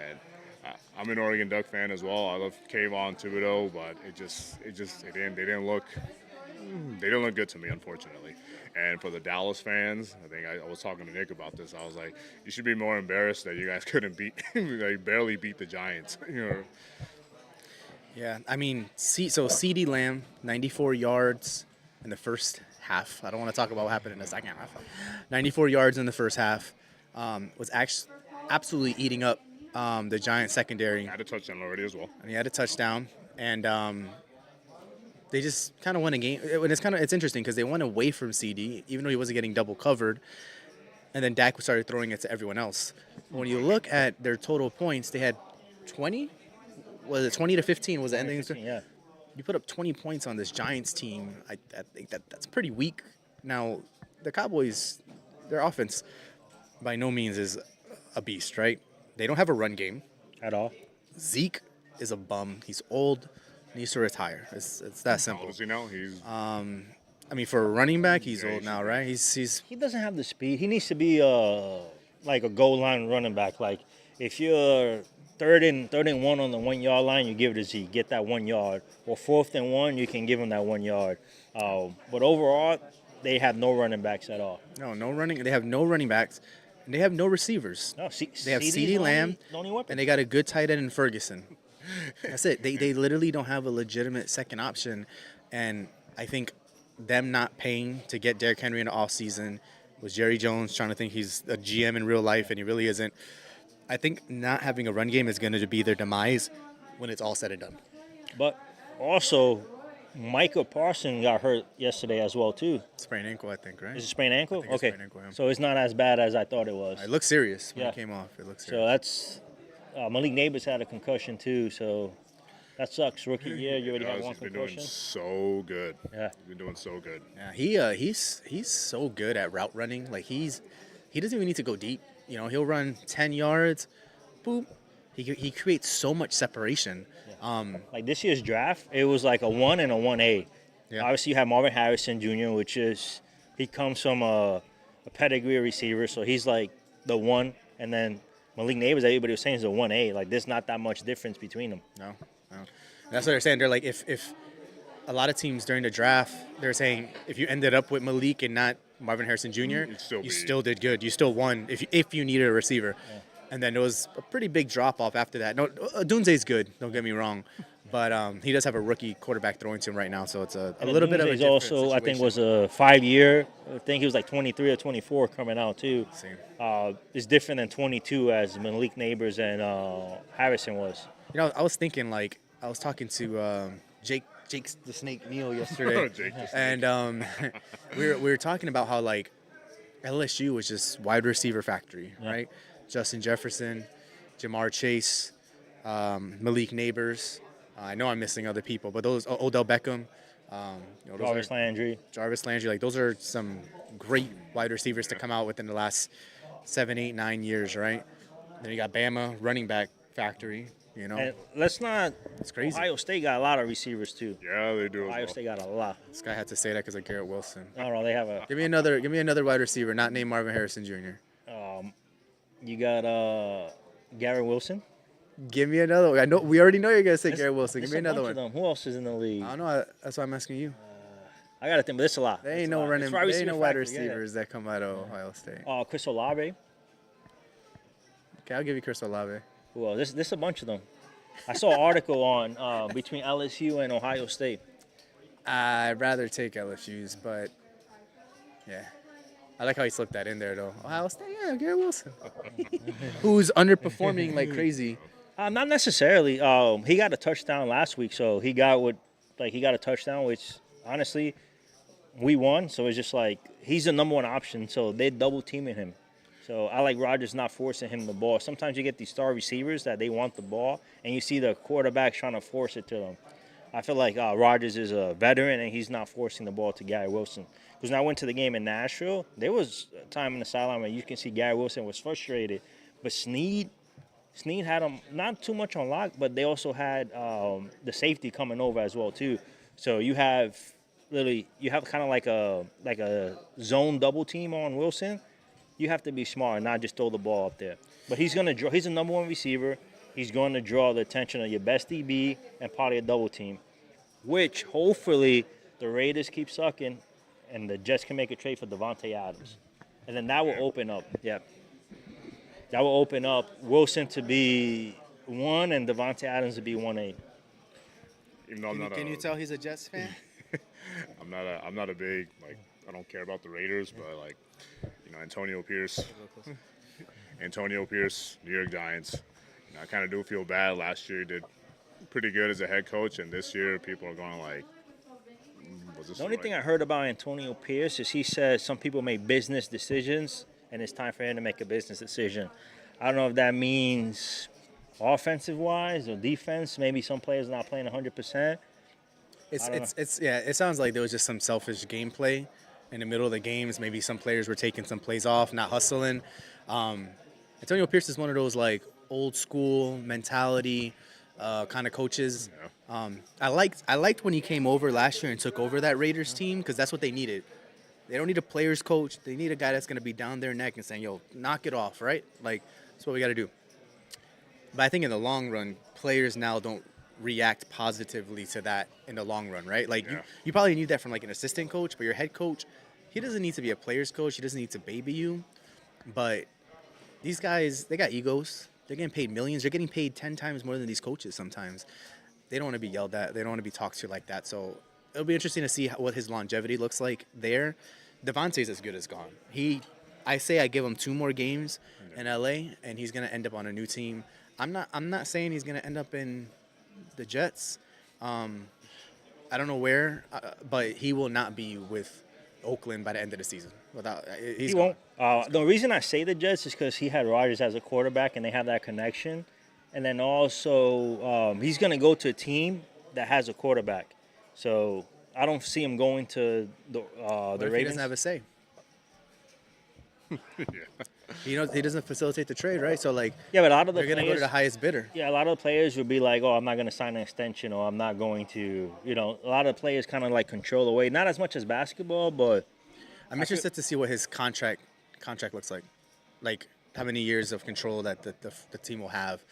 G: And I'm an Oregon Duck fan as well. I love Kayvon Thibodeau, but they didn't look good to me, unfortunately. And for the Dallas fans, I think I was talking to Nick about this. I was like, you should be more embarrassed that you guys couldn't barely beat the Giants.
D: Yeah, I mean, so CeeDee Lamb, 94 yards in the first half. I don't want to talk about what happened in the second half. 94 yards in the first half was actually absolutely eating up the Giants secondary.
G: Had a touchdown already as well.
D: And he had a touchdown, and they just kind of won a game. It's interesting because they went away from CD, even though he wasn't getting double covered, and then Dak started throwing it to everyone else. When you look at their total points, they had 20. Was it 20 to 15? Was the ending?
F: 15, yeah.
D: You put up 20 points on this Giants team. I think that's pretty weak. Now, the Cowboys, their offense, by no means is a beast, right? They don't have a run game
F: At all.
D: Zeke is a bum. He's old. Needs to retire. It's that
G: How
D: simple.
G: old is he now? He's
D: I mean, for a running back, he's old now, right? He's
F: He doesn't have the speed. He needs to be like a goal line running back. Like if you're third and 1 on the 1 yard line, you give it to Zeke, get that 1 yard. Or 4th and 1, you can give him that 1 yard. But overall, they have no running backs at all.
D: no running. They have no running backs. And they have no receivers.
F: No,
D: They have CeeDee Lamb,
F: the only weapon.
D: and they got a good tight end in Ferguson. That's it. They literally don't have a legitimate second option, and I think them not paying to get Derrick Henry in the offseason was Jerry Jones trying to think he's a GM in real life, and he really isn't. I think not having a run game is going to be their demise when it's all said and done.
F: But also, Micah Parsons got hurt yesterday as well, too.
D: Sprained ankle, I think, right?
F: Is it sprained ankle?
D: I think it's
F: Okay.
D: sprained ankle, yeah.
F: So it's not as bad as I thought it was.
D: It looked serious when
F: Yeah.
D: it came off. It looked
F: So
D: serious.
F: that's Malik Neighbors had a concussion too, so that sucks. Rookie year, you already had one
G: he's been doing
F: concussion.
G: so good.
F: Yeah.
G: He's been doing so good.
D: Yeah, he's so good at route running. Like he doesn't even need to go deep. You know, he'll run 10 yards, boop. He creates so much separation.
F: Like this year's draft, it was like a 1 and a 1A.
D: Yeah.
F: Obviously, you have Marvin Harrison Jr., which is he comes from a pedigree receiver, so he's like the 1, and then Malik Neighbors, everybody was saying is a 1A. Like there's not that much difference between them.
D: No. That's what they're saying. They're like, if a lot of teams during the draft, they're saying if you ended up with Malik and not Marvin Harrison Jr.,
G: You'd still
D: you
G: be-
D: still did good. You still won if you needed a receiver. And then there was a pretty big drop off after that. No, Dunze's good. Don't get me wrong, but he does have a rookie quarterback throwing to him right now, so it's a little bit of a
F: He's
D: different
F: also, I think,
D: situation.
F: was a 5-year. I think he was like 23 or 24 coming out too.
D: Same.
F: It's different than 22 as Malik Neighbors and Harrison was.
D: You know, I was thinking like I was talking to Jake the Snake Neal yesterday,
G: Jake the Snake.
D: and we were talking about how like LSU was just wide receiver factory, right? Justin Jefferson, Jamar Chase, Malik Neighbors. I know I'm missing other people, but those Odell Beckham, those
F: Jarvis
D: are, Jarvis Landry, like those are some great wide receivers to come out within the last 7, 8, 9 years, right? Then you got Bama running back factory, you know.
F: And let's not.
D: It's crazy.
F: Ohio State got a lot of receivers too.
G: Yeah, they do. As
F: Ohio
G: well.
F: State got a lot.
D: This guy had to say that because of Garrett Wilson.
F: No, they have a.
D: Give me another wide receiver, not named Marvin Harrison Jr.
F: You got Garrett Wilson.
D: Give me another one. I know we already know you're gonna say Garrett Wilson. Give me
F: There's a
D: another
F: bunch
D: one.
F: of them. Who else is in the league?
D: I don't know. That's why I'm asking you.
F: I got to think, but it's a lot.
D: There ain't
F: It's a
D: no
F: lot.
D: running.
F: It's
D: There ain't no wide
F: factory, yeah.
D: receivers that come out of Ohio State.
F: Chris Olave.
D: Okay, I'll give you Chris Olave.
F: Well, this a bunch of them. I saw an article on between LSU and Ohio State.
D: I'd rather take LSU's, but yeah. I like how he slipped that in there, though. Ohio State, yeah, Garrett Wilson. Who's underperforming like crazy.
F: Not necessarily. He got a touchdown last week, so he got a touchdown, which honestly, we won. So it's just like he's the number one option. So they're double teaming him. So I like Rodgers not forcing him the ball. Sometimes you get these star receivers that they want the ball, and you see the quarterback trying to force it to them. I feel like Rodgers is a veteran, and he's not forcing the ball to Gary Wilson. Because when I went to the game in Nashville, there was a time in the sideline where you can see Gary Wilson was frustrated. But Snead had him not too much on lock, but they also had the safety coming over as well too. So you have kind of like a zone double team on Wilson. You have to be smart and not just throw the ball up there. But he's gonna draw. He's a number one receiver. He's going to draw the attention of your best DB and probably a double team, which hopefully the Raiders keep sucking and the Jets can make a trade for Devontae Adams. And then that will open up. Yeah. That will open up Wilson to be 1 and Devontae Adams to be 1A.
G: Even though I'm not
D: Can you tell he's a Jets fan?
G: I'm not a big, like, I don't care about the Raiders, but like, you know, Antonio Pierce, New York Giants. You know, I kind of do feel bad. Last year he did pretty good as a head coach, and this year people are going like, was this
F: The only thing I heard about Antonio Pierce is he said some people make business decisions, and it's time for him to make a business decision. I don't know if that means offensive-wise or defense. Maybe some players not playing 100%.
D: It sounds like there was just some selfish gameplay in the middle of the games. Maybe some players were taking some plays off, not hustling. Antonio Pierce is one of those like old school mentality kind of coaches.
G: Yeah.
D: I liked when he came over last year and took over that Raiders team because that's what they needed. They don't need a players coach. They need a guy that's going to be down their neck and saying, "Yo, knock it off," right? Like that's what we got to do. But I think in the long run, players now don't react positively to that in the long run, right? Like you probably need that from like an assistant coach, but your head coach, he doesn't need to be a players coach. He doesn't need to baby you. But these guys, they got egos. They're getting paid millions. They're getting paid 10 times more than these coaches sometimes. They don't want to be yelled at. They don't want to be talked to like that. So it'll be interesting to see what his longevity looks like there. Devontae's as good as gone. I give him 2 more games in LA, and he's gonna end up on a new team. I'm not saying he's gonna end up in the Jets. I don't know where, but he will not be with Oakland by the end of the season. He
F: won't. The reason I say the Jets is because he had Rodgers as a quarterback, and they have that connection. And then also, he's going to go to a team that has a quarterback. So I don't see him going to the Ravens.
D: He doesn't have a say. He doesn't facilitate the trade, right? So like,
F: yeah, but a lot of the
D: they're going to go to the highest bidder.
F: Yeah, a lot of the players would be like, "Oh, I'm not going to sign an extension, or I'm not going to," a lot of the players kind of like control the way. Not as much as basketball, but
D: I'm interested to see what his contract looks like how many years of control that the team will have.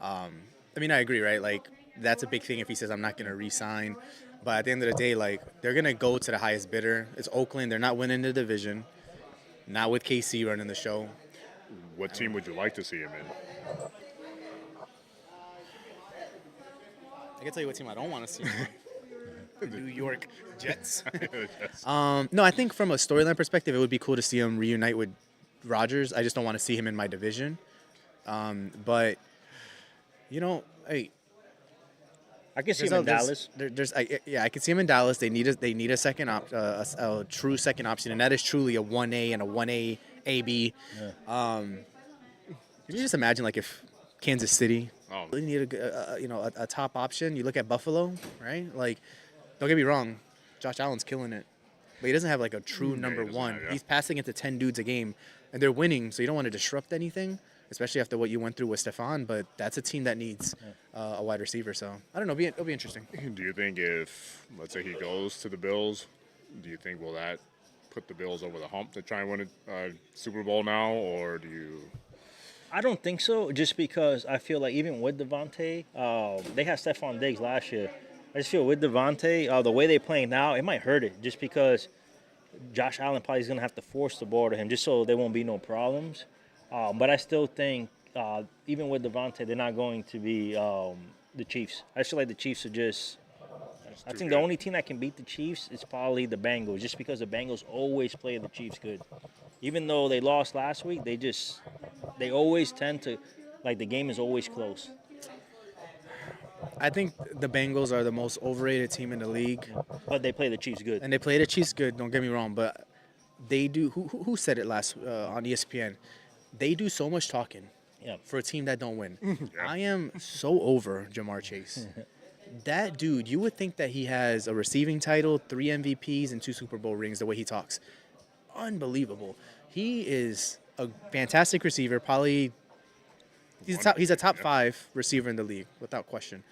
D: I mean, I agree, right? Like that's a big thing if he says I'm not going to re-sign. But at the end of the day, like they're going to go to the highest bidder. It's Oakland. They're not winning the division. Not with KC running the show.
G: what team would you like to see him in?
D: I can tell you what team I don't want to see. The New York Jets.
G: Yes.
D: No, I think from a storyline perspective, it would be cool to see him reunite with Rodgers. I just don't want to see him in my division. But hey,
F: I can see him in Dallas.
D: I can see him in Dallas. They need a second a true second option, and that is truly a 1A and a 1A AB.
F: Yeah.
D: Can you just imagine like if Kansas City
G: Oh.
D: really need a top option? You look at Buffalo, right? Like, don't get me wrong, Josh Allen's killing it, but he doesn't have like a true number
G: doesn't
D: one.
G: have, yeah.
D: He's passing it to 10 dudes a game, and they're winning. So you don't want to disrupt anything, especially after what you went through with Stephon. But that's a team that needs a wide receiver. So I don't know. It'll be interesting.
G: Do you think if, let's say, he goes to the Bills, do you think will that put the Bills over the hump to try and win a Super Bowl now, or do you?
F: I don't think so, just because I feel like even with Devontae, they had Stephon Diggs last year. I just feel with Devontae, the way they're playing now, it might hurt it, just because Josh Allen probably is going to have to force the ball to him just so there won't be no problems. But I still think, even with Devontae, they're not going to be the Chiefs. I feel like the Chiefs are just – I think the only team that can beat the Chiefs is probably the Bengals, just because the Bengals always play the Chiefs good. Even though they lost last week, they always tend to – like the game is always close.
D: I think the Bengals are the most overrated team in the league.
F: But they play the Chiefs good.
D: And they play the Chiefs good, don't get me wrong, but they do. Who said it last on ESPN? They do so much talking for a team that don't win. I am so over Jamar Chase. That dude, you would think that he has a receiving title, 3 MVPs, and 2 Super Bowl rings the way he talks. Unbelievable. He is a fantastic receiver, probably he's a top 5 receiver in the league, without question.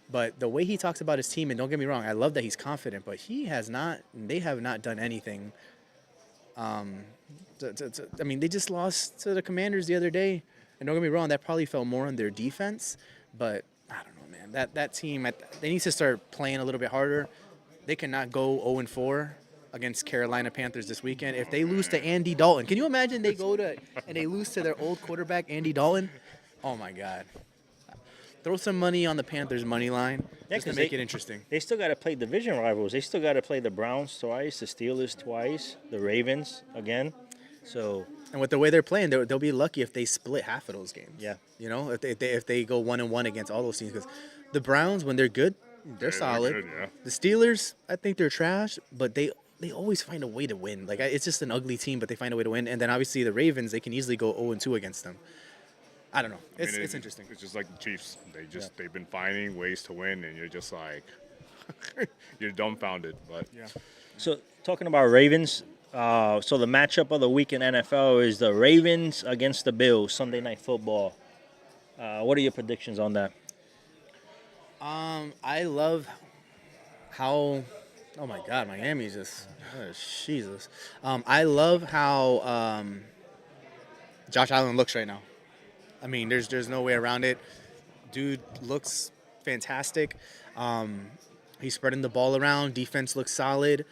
D: But the way he talks about his team, and don't get me wrong, I love that he's confident, but they have not done anything. I mean, they just lost to the Commanders the other day, and don't get me wrong, that probably fell more on their defense, but I don't know, man. That team, they need to start playing a little bit harder. They cannot go 0-4 against Carolina Panthers this weekend. If they lose to Andy Dalton, can you imagine they go to and they lose to their old quarterback, Andy Dalton? Oh, my God. Throw some money on the Panthers' money line just to make it interesting.
F: They still got to play division rivals. They still got to play the Browns twice, the Steelers twice, the Ravens again. So,
D: and with the way they're playing, they'll be lucky if they split half of those games.
F: Yeah.
D: You know, if they go 1-1 against all those teams, because the Browns, when they're good, they're solid.
G: Good, yeah.
D: The Steelers, I think they're trash, but they always find a way to win. Like, it's just an ugly team, but they find a way to win. And then obviously the Ravens, they can easily go 0-2 against them. I don't know. It's interesting.
G: It's just like the Chiefs. They've been finding ways to win, and you're just like you're dumbfounded. But
F: So talking about Ravens, so the matchup of the week in NFL is the Ravens against the Bills, Sunday Night Football. What are your predictions on that?
D: I love how. Oh my God, Miami's just Jesus. I love how Josh Allen looks right now. I mean, there's no way around it. Dude looks fantastic. He's spreading the ball around. Defense looks solid.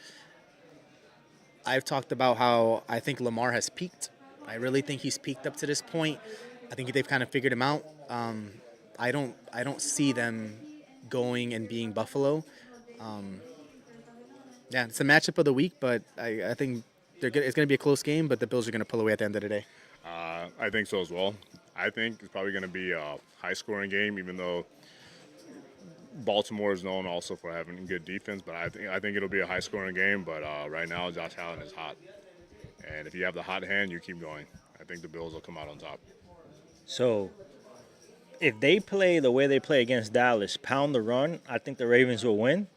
D: I've talked about how I think Lamar has peaked. I really think he's peaked up to this point. I think they've kind of figured him out. I don't see them going and being Buffalo. Yeah, it's a matchup of the week, but I think it's going to be a close game, but the Bills are going to pull away at the end of the day.
G: I think so as well. I think it's probably going to be a high-scoring game, even though Baltimore is known also for having good defense. But I think it'll be a high-scoring game. But right now, Josh Allen is hot, and if you have the hot hand, you keep going. I think the Bills will come out on top.
F: So if they play the way they play against Dallas, pound the run, I think the Ravens will win.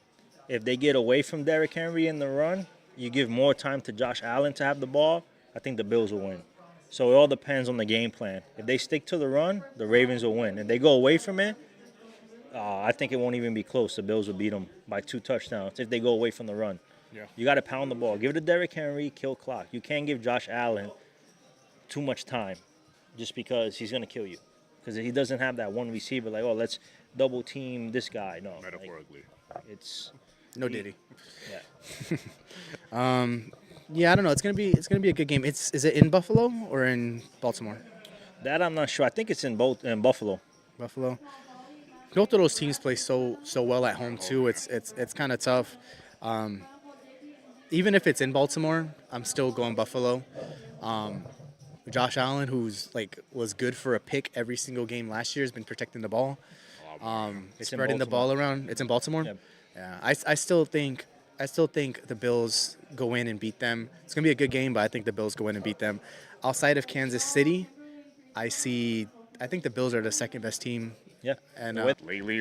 F: If they get away from Derrick Henry in the run, you give more time to Josh Allen to have the ball, I think the Bills will win. So it all depends on the game plan. If they stick to the run, the Ravens will win. If they go away from it, I think it won't even be close. The Bills will beat them by 2 touchdowns if they go away from the run.
G: Yeah.
F: You got to pound the ball. Give it to Derrick Henry, kill clock. You can't give Josh Allen too much time just because he's going to kill you. Because he doesn't have that one receiver like, oh, let's double team this guy. No.
G: Metaphorically.
F: It's
D: no Diddy.
F: Yeah.
D: Yeah, I don't know. It's gonna be a good game. Is it in Buffalo or in Baltimore?
F: That I'm not sure. I think it's in Buffalo.
D: Buffalo. Both of those teams play so well at home too. It's kind of tough. Even if it's in Baltimore, I'm still going Buffalo. Josh Allen, who's was good for a pick every single game last year, has been protecting the ball,
F: It's in
D: spreading the ball
F: Baltimore.
D: around. It's in Baltimore.
F: Yep.
D: Yeah, I still think the Bills go in and beat them. It's gonna be a good game, but I think the Bills go in and beat them. Outside of Kansas City, I think the Bills are the second best team.
F: Yeah.
D: And
G: Lately,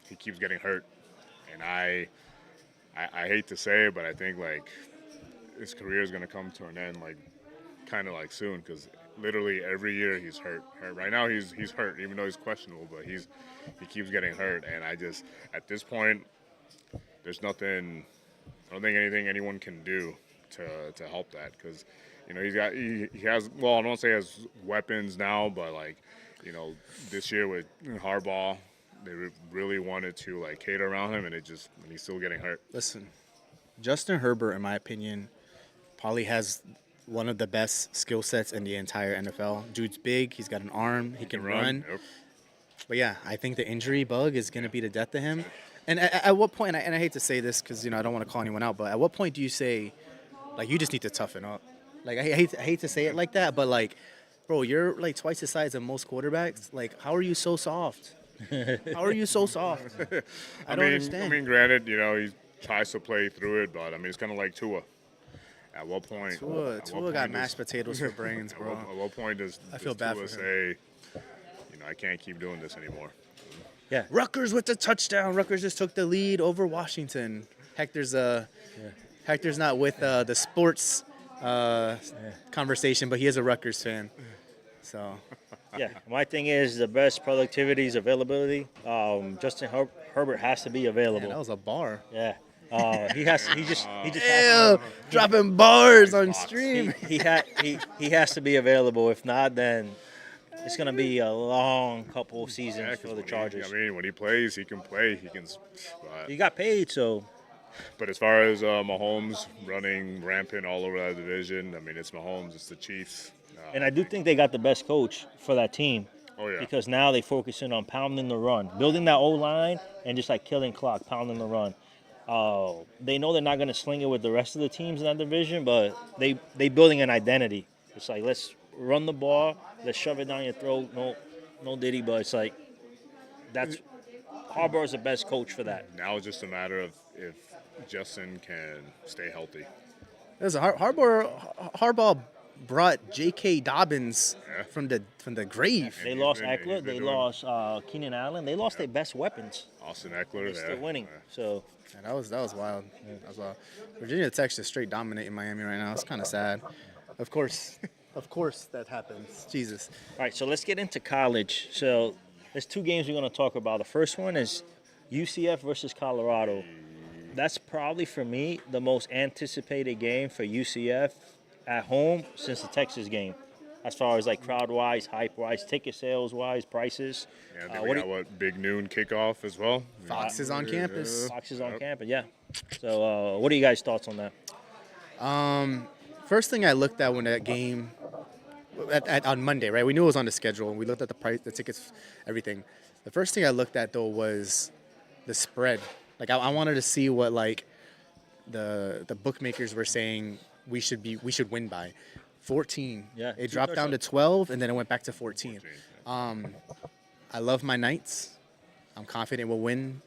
G: he keeps getting hurt, and I hate to say it, but I think his career is gonna come to an end kind of soon, because literally every year he's hurt. Right now he's hurt, even though he's questionable, but he keeps getting hurt, and I just at this point there's nothing. I don't think anyone can do to help that, because he has, well, I don't say he has weapons now, but this year with Harbaugh, they really wanted to cater around him, and he's still getting hurt.
D: Listen, Justin Herbert, in my opinion, probably has one of the best skill sets in the entire NFL. Dude's big. He's got an arm. He can run.
G: Yep.
D: But yeah, I think the injury bug is going to be the death of him. And at what point, and I hate to say this because I don't want to call anyone out, but at what point do you say, you just need to toughen up? I hate to say it like that, but bro, you're twice the size of most quarterbacks. How are you so soft? How are you so soft? I don't understand.
G: I mean, granted, he tries to play through it, but it's kind of like Tua. At what point?
D: Tua got mashed potatoes for brains, bro.
G: At what point does
D: feel bad
G: Tua
D: for him.
G: say, I can't keep doing this anymore?
F: Yeah.
D: Rutgers with the touchdown. Rutgers just took the lead over Washington. Hector's not with the sports conversation, but he is a Rutgers fan. So
F: Yeah, my thing is the best productivity is availability. Justin Herbert has to be available.
D: man, that was a bar.
F: Yeah, he just
D: Ew, dropping bars on stream.
F: he has to be available. If not, then it's gonna be a long couple of seasons for the Chargers.
G: When he plays, he can play.
F: He got paid, so.
G: But as far as Mahomes running rampant all over that division, it's Mahomes, it's the Chiefs.
F: And I do think they got the best coach for that team.
G: Oh, yeah.
F: Because now they focusing on pounding the run, building that O-line, and just killing clock, pounding the run. They know they're not going to sling it with the rest of the teams in that division, but they building an identity. It's let's run the ball, let's shove it down your throat. No diddy, but it's that's Harbaugh is the best coach for that.
G: Now it's just a matter of if Justin can stay healthy.
D: Listen, Harbaugh brought J.K. Dobbins from the grave.
F: They lost
G: he's
F: Eckler,
G: been
F: they
G: doing
F: lost Keenan Allen, they lost their best weapons.
G: Austin Eckler,
F: They're still winning. So
D: Yeah, that was wild. That was wild. Virginia Tech's just straight dominating Miami right now. It's kind of sad. Of course that happens. Jesus.
F: all right, so let's get into college. So there's two games we're going to talk about. The first one is UCF versus Colorado. That's probably, for me, the most anticipated game for UCF at home since the Texas game, as far as crowd-wise, hype-wise, ticket sales-wise, prices.
G: Yeah, we got big noon kickoff as well.
D: Fox is on campus.
F: Fox is on campus, yeah. So what are you guys' thoughts on that?
D: First thing I looked at when that game on Monday, right? We knew it was on the schedule, and we looked at the price, the tickets, everything. The first thing I looked at though was the spread. I wanted to see what the bookmakers were saying we should win by. 14.
F: Yeah,
D: It dropped down to 12, and then it went back to 14. I love my Knights. I'm confident we'll win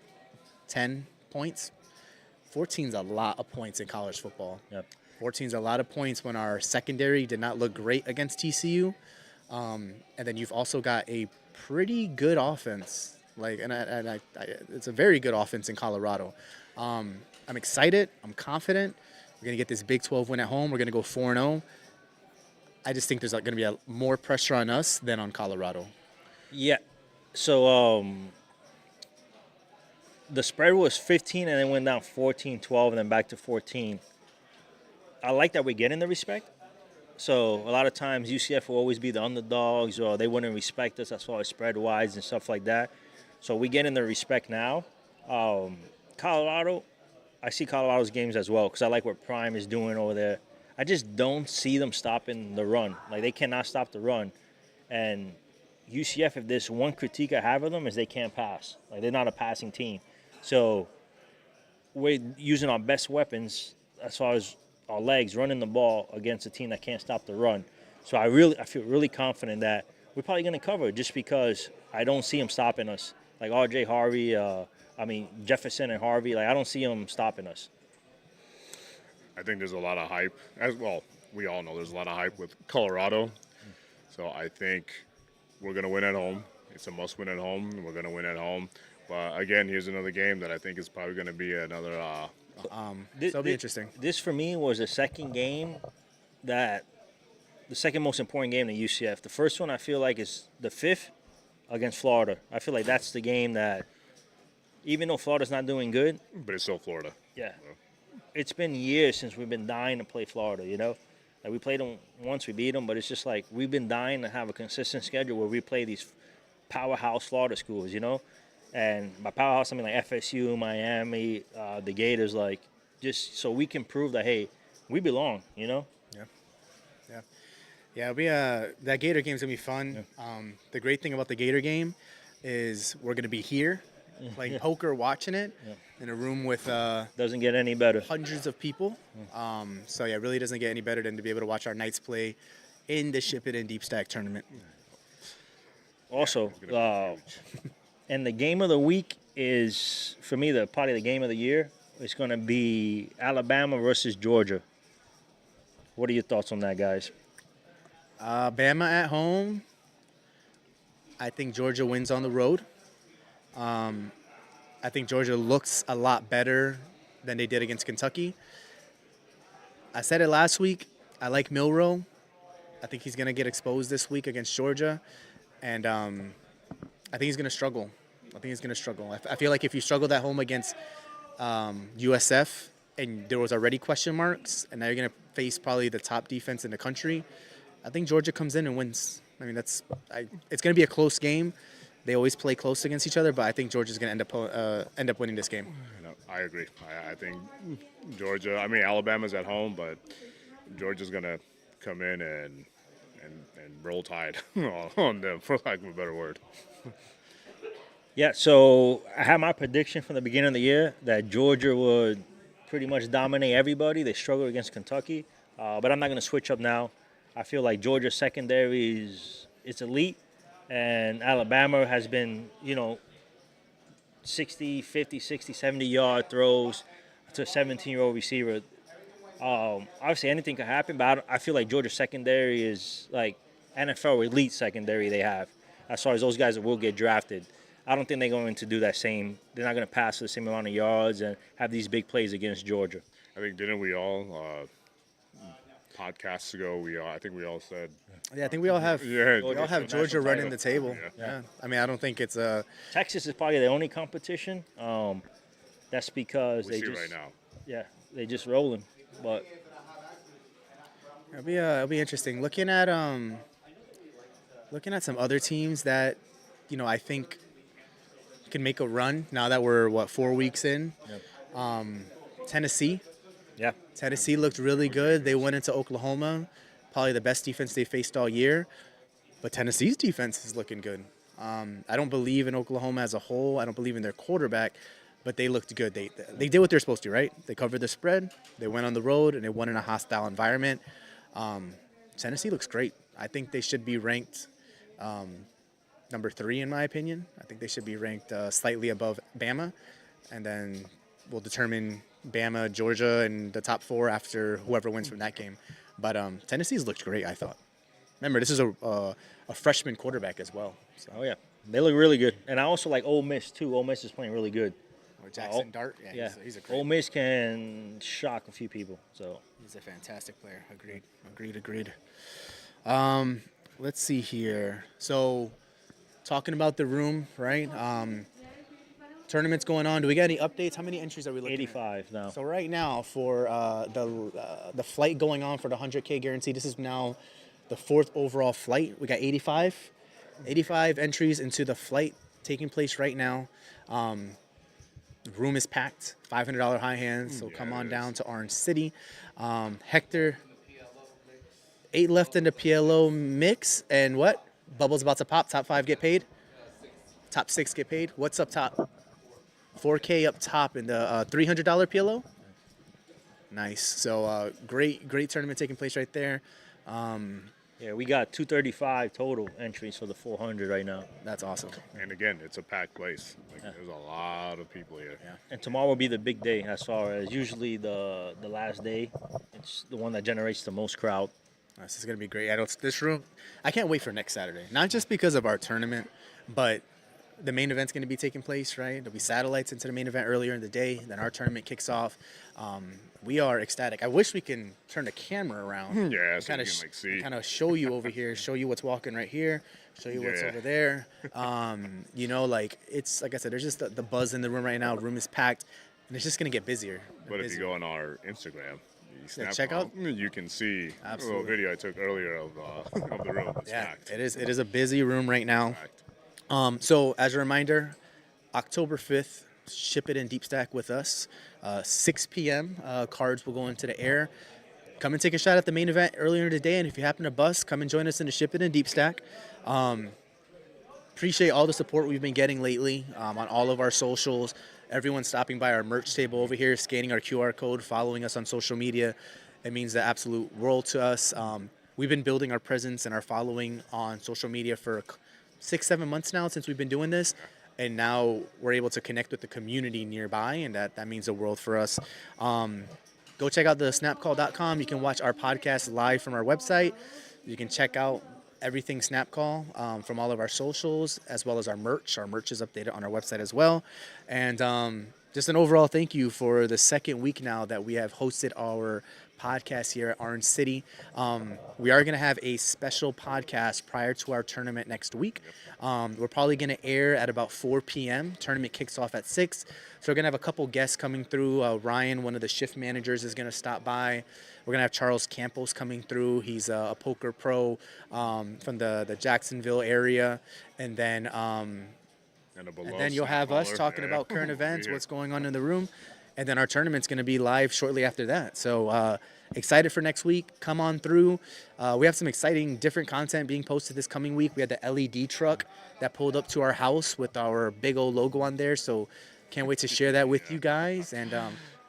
D: 10 points. 14's a lot of points in college football.
F: Yep.
D: 14's a lot of points when our secondary did not look great against TCU. And then you've also got a pretty good offense. It's a very good offense in Colorado. I'm excited. I'm confident. We're going to get this Big 12 win at home. We're going to go 4-0. I just think there's going to be more pressure on us than on Colorado.
F: Yeah. So the spread was 15 and then went down 14-12 and then back to 14. I like that we're getting the respect. So a lot of times UCF will always be the underdogs, or they wouldn't respect us as far as spread-wise and stuff like that. So we getting the respect now. Colorado, I see Colorado's games as well because I like what Prime is doing over there. I just don't see them stopping the run. Like, they cannot stop the run. And UCF, if there's one critique I have of them, is they can't pass. Like, they're not a passing team. So we're using our best weapons as far as our legs, running the ball against a team that can't stop the run. So I feel really confident that we're probably going to cover just because I don't see them stopping us. Like R.J. Harvey, Jefferson and Harvey, like I don't see them stopping us.
G: I think there's a lot of hype. As well, we all know there's a lot of hype with Colorado. So I think we're going to win at home. It's a must win at home. We're going to win at home. But again, here's another game that I think is probably going to be another.
D: So it'll be interesting.
F: This for me was the second game the second most important game to UCF. The first one I feel like is the 5th against Florida. I feel like that's the game that, even though Florida's not doing good,
G: But it's still Florida.
F: yeah, it's been years since we've been dying to play Florida, you know? Like, we played them once, we beat them, but it's just like we've been dying to have a consistent schedule where we play these powerhouse Florida schools, you know? And by powerhouse, I mean like FSU, Miami, the Gators, like, just so we can prove that, hey, we belong, you know?
D: Yeah, it'll be that Gator game's gonna be fun. The great thing about the Gator game is we're gonna be here playing poker, watching it in a room with
F: Doesn't get any better.
D: hundreds of people. So yeah, it really doesn't get any better than to be able to watch our Knights play in the Ship It in Deep Stack tournament.
F: Also, and the game of the week is, for me, probably the game of the year. It's going to be Alabama versus Georgia. What are your thoughts on that, guys?
D: Bama at home. I think Georgia wins on the road. I think Georgia looks a lot better than they did against Kentucky. I said it last week. I like Milroe. I think he's going to get exposed this week against Georgia. And I think he's going to struggle. I feel like if you struggled at home against USF and there was already question marks, and now you're going to face probably the top defense in the country, I think Georgia comes in and wins. I mean, it's going to be a close game. They always play close against each other, but I think Georgia's going to end up winning this game.
G: No, I agree. I think Georgia. I mean, Alabama's at home, but Georgia's going to come in and roll tide on them, for lack of a better word.
F: Yeah, so I had my prediction from the beginning of the year that Georgia would pretty much dominate everybody. They struggled against Kentucky, but I'm not going to switch up now. I feel like Georgia's secondary it's elite, and Alabama has been, 60, 50, 60, 70-yard throws to a 17-year-old receiver. Obviously, anything could happen, but I feel like Georgia's secondary is like NFL elite secondary they have, as far as those guys that will get drafted. I don't think they're going to do that same. They're not going to pass for the same amount of yards and have these big plays against Georgia.
G: I think, didn't we all, podcasts ago, I think we all said.
D: Yeah, I think we all have Georgia running the table.
G: Yeah.
D: I mean, I don't think it's
F: Texas is probably the only competition. That's because
G: we
F: they
G: see
F: just
G: right now.
F: Yeah, they just rolling. But
D: it'll be interesting. Looking at some other teams that, I think can make a run now that we're 4 weeks in.
F: Yep.
D: Tennessee.
F: yeah,
D: Tennessee looked really good. They went into Oklahoma, probably the best defense they faced all year. But Tennessee's defense is looking good. I don't believe in Oklahoma as a whole. I don't believe in their quarterback, but they looked good. They did what they're supposed to, right? They covered the spread. They went on the road, and they won in a hostile environment. Tennessee looks great. I think they should be ranked number 3 in my opinion. I think they should be ranked slightly above Bama, and then we'll determine Bama, Georgia, and the top 4 after whoever wins from that game. But Tennessee's looked great, I thought. Remember, this is a freshman quarterback as well. So.
F: oh yeah, they look really good. And I also like Ole Miss too. Ole Miss is playing really good.
D: Or Jackson Dart.
F: Yeah,
D: he's a great
F: Ole Miss can shock a few people. So
D: he's a fantastic player. Agreed. Let's see here. So, talking about the room, right? Tournament's going on. Do we got any updates? How many entries are we looking
F: 85
D: at?
F: now.
D: So right now for the flight going on for the 100K guarantee, this is now the 4th overall flight. We got 85 entries into the flight taking place right now. Room is packed, $500 high hands, so come on down to Orange City. Hector, 8 left in the PLO mix, and what? Bubble's about to pop. Top 5 get paid. Top 6 get paid. What's up top? 4K up top in the $300 PLO. Nice. So great tournament taking place right there.
F: Yeah, we got 235 total entries for the 400 right now.
D: That's awesome.
G: And again, it's a packed place. Like, there's a lot of people here.
D: Yeah.
F: And tomorrow will be the big day as far as usually the last day. It's the one that generates the most crowd.
D: This is going to be great. This room, I can't wait for next Saturday. Not just because of our tournament, but the main event's going to be taking place, right? There'll be satellites into the main event earlier in the day. Then our tournament kicks off. We are ecstatic. I wish we can turn the camera around.
G: Yeah, so
D: kind
G: you can, like, see.
D: Kind of show you over here, show you what's walking right here, show you what's
G: Yeah.
D: over there. You know, like it's like I said, there's just the buzz in the room right now. The room is packed, and it's just going to get busier.
G: But if you go on our Instagram,
D: check out.
G: you can see a
D: Absolutely.
G: little video I took earlier of the room. It's
D: Yeah,
G: packed.
D: it is a busy room right now.
G: Packed.
D: So as a reminder, October 5th, Ship It in Deep Stack with us. 6 p.m. Cards will go into the air. Come and take a shot at the main event earlier in the day, and if you happen to bus, come and join us in the Ship It in Deep Stack. Appreciate all the support we've been getting lately on all of our socials. Everyone stopping by our merch table over here, scanning our QR code, following us on social media. It means the absolute world to us. We've been building our presence and our following on social media for 6-7 months now since we've been doing this. And now we're able to connect with the community nearby, and that means the world for us. Go check out the snapcall.com. You can watch our podcast live from our website. You can check out everything Snapcall from all of our socials, as well as our merch. Our merch is updated on our website as well. And just an overall thank you for the second week now that we have hosted our podcast here at Orange City. We are going to have a special podcast prior to our tournament next week. We're probably going to air at about 4 p.m. Tournament kicks off at 6. So we're going to have a couple guests coming through. Ryan, one of the shift managers, is going to stop by. We're going to have Charles Campos coming through. He's a poker pro from the Jacksonville area. And then you'll have us talking about current events, what's going on in the room. And then our tournament's going to be live shortly after that. So excited for next week. Come on through. We have some exciting different content being posted this coming week. We had the LED truck that pulled up to our house with our big old logo on there. So can't wait to share that with you guys. And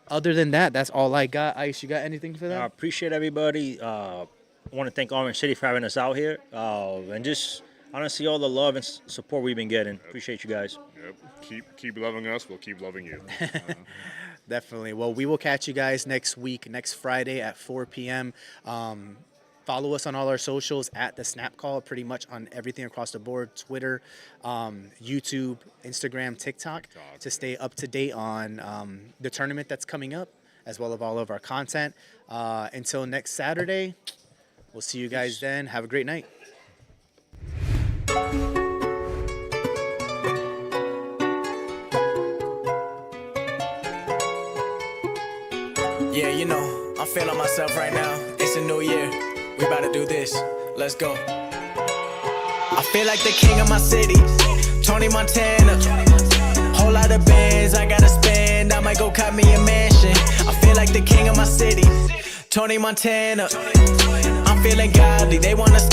D: other than that, that's all I got. Ice, you got anything for that?
F: I appreciate everybody. I want to thank Orange City for having us out here. And just honestly, all the love and support we've been getting. Appreciate you guys.
G: Yep. Keep loving us. We'll keep loving you.
D: Definitely. Well, we will catch you guys next week, next Friday at 4 p.m. Follow us on all our socials at the Snap Call, pretty much on everything across the board, Twitter, YouTube, Instagram, TikTok, to stay up to date on the tournament that's coming up, as well as all of our content. Until next Saturday, we'll see you guys then. Have a great night.
A: Yeah, you know, I'm feeling myself right now. It's a new year. We about to do this. Let's go. I feel like the king of my city. Tony Montana. Whole lot of bands I gotta spend. I might go cut me a mansion. I feel like the king of my city. Tony Montana. I'm feeling godly. They wanna stop.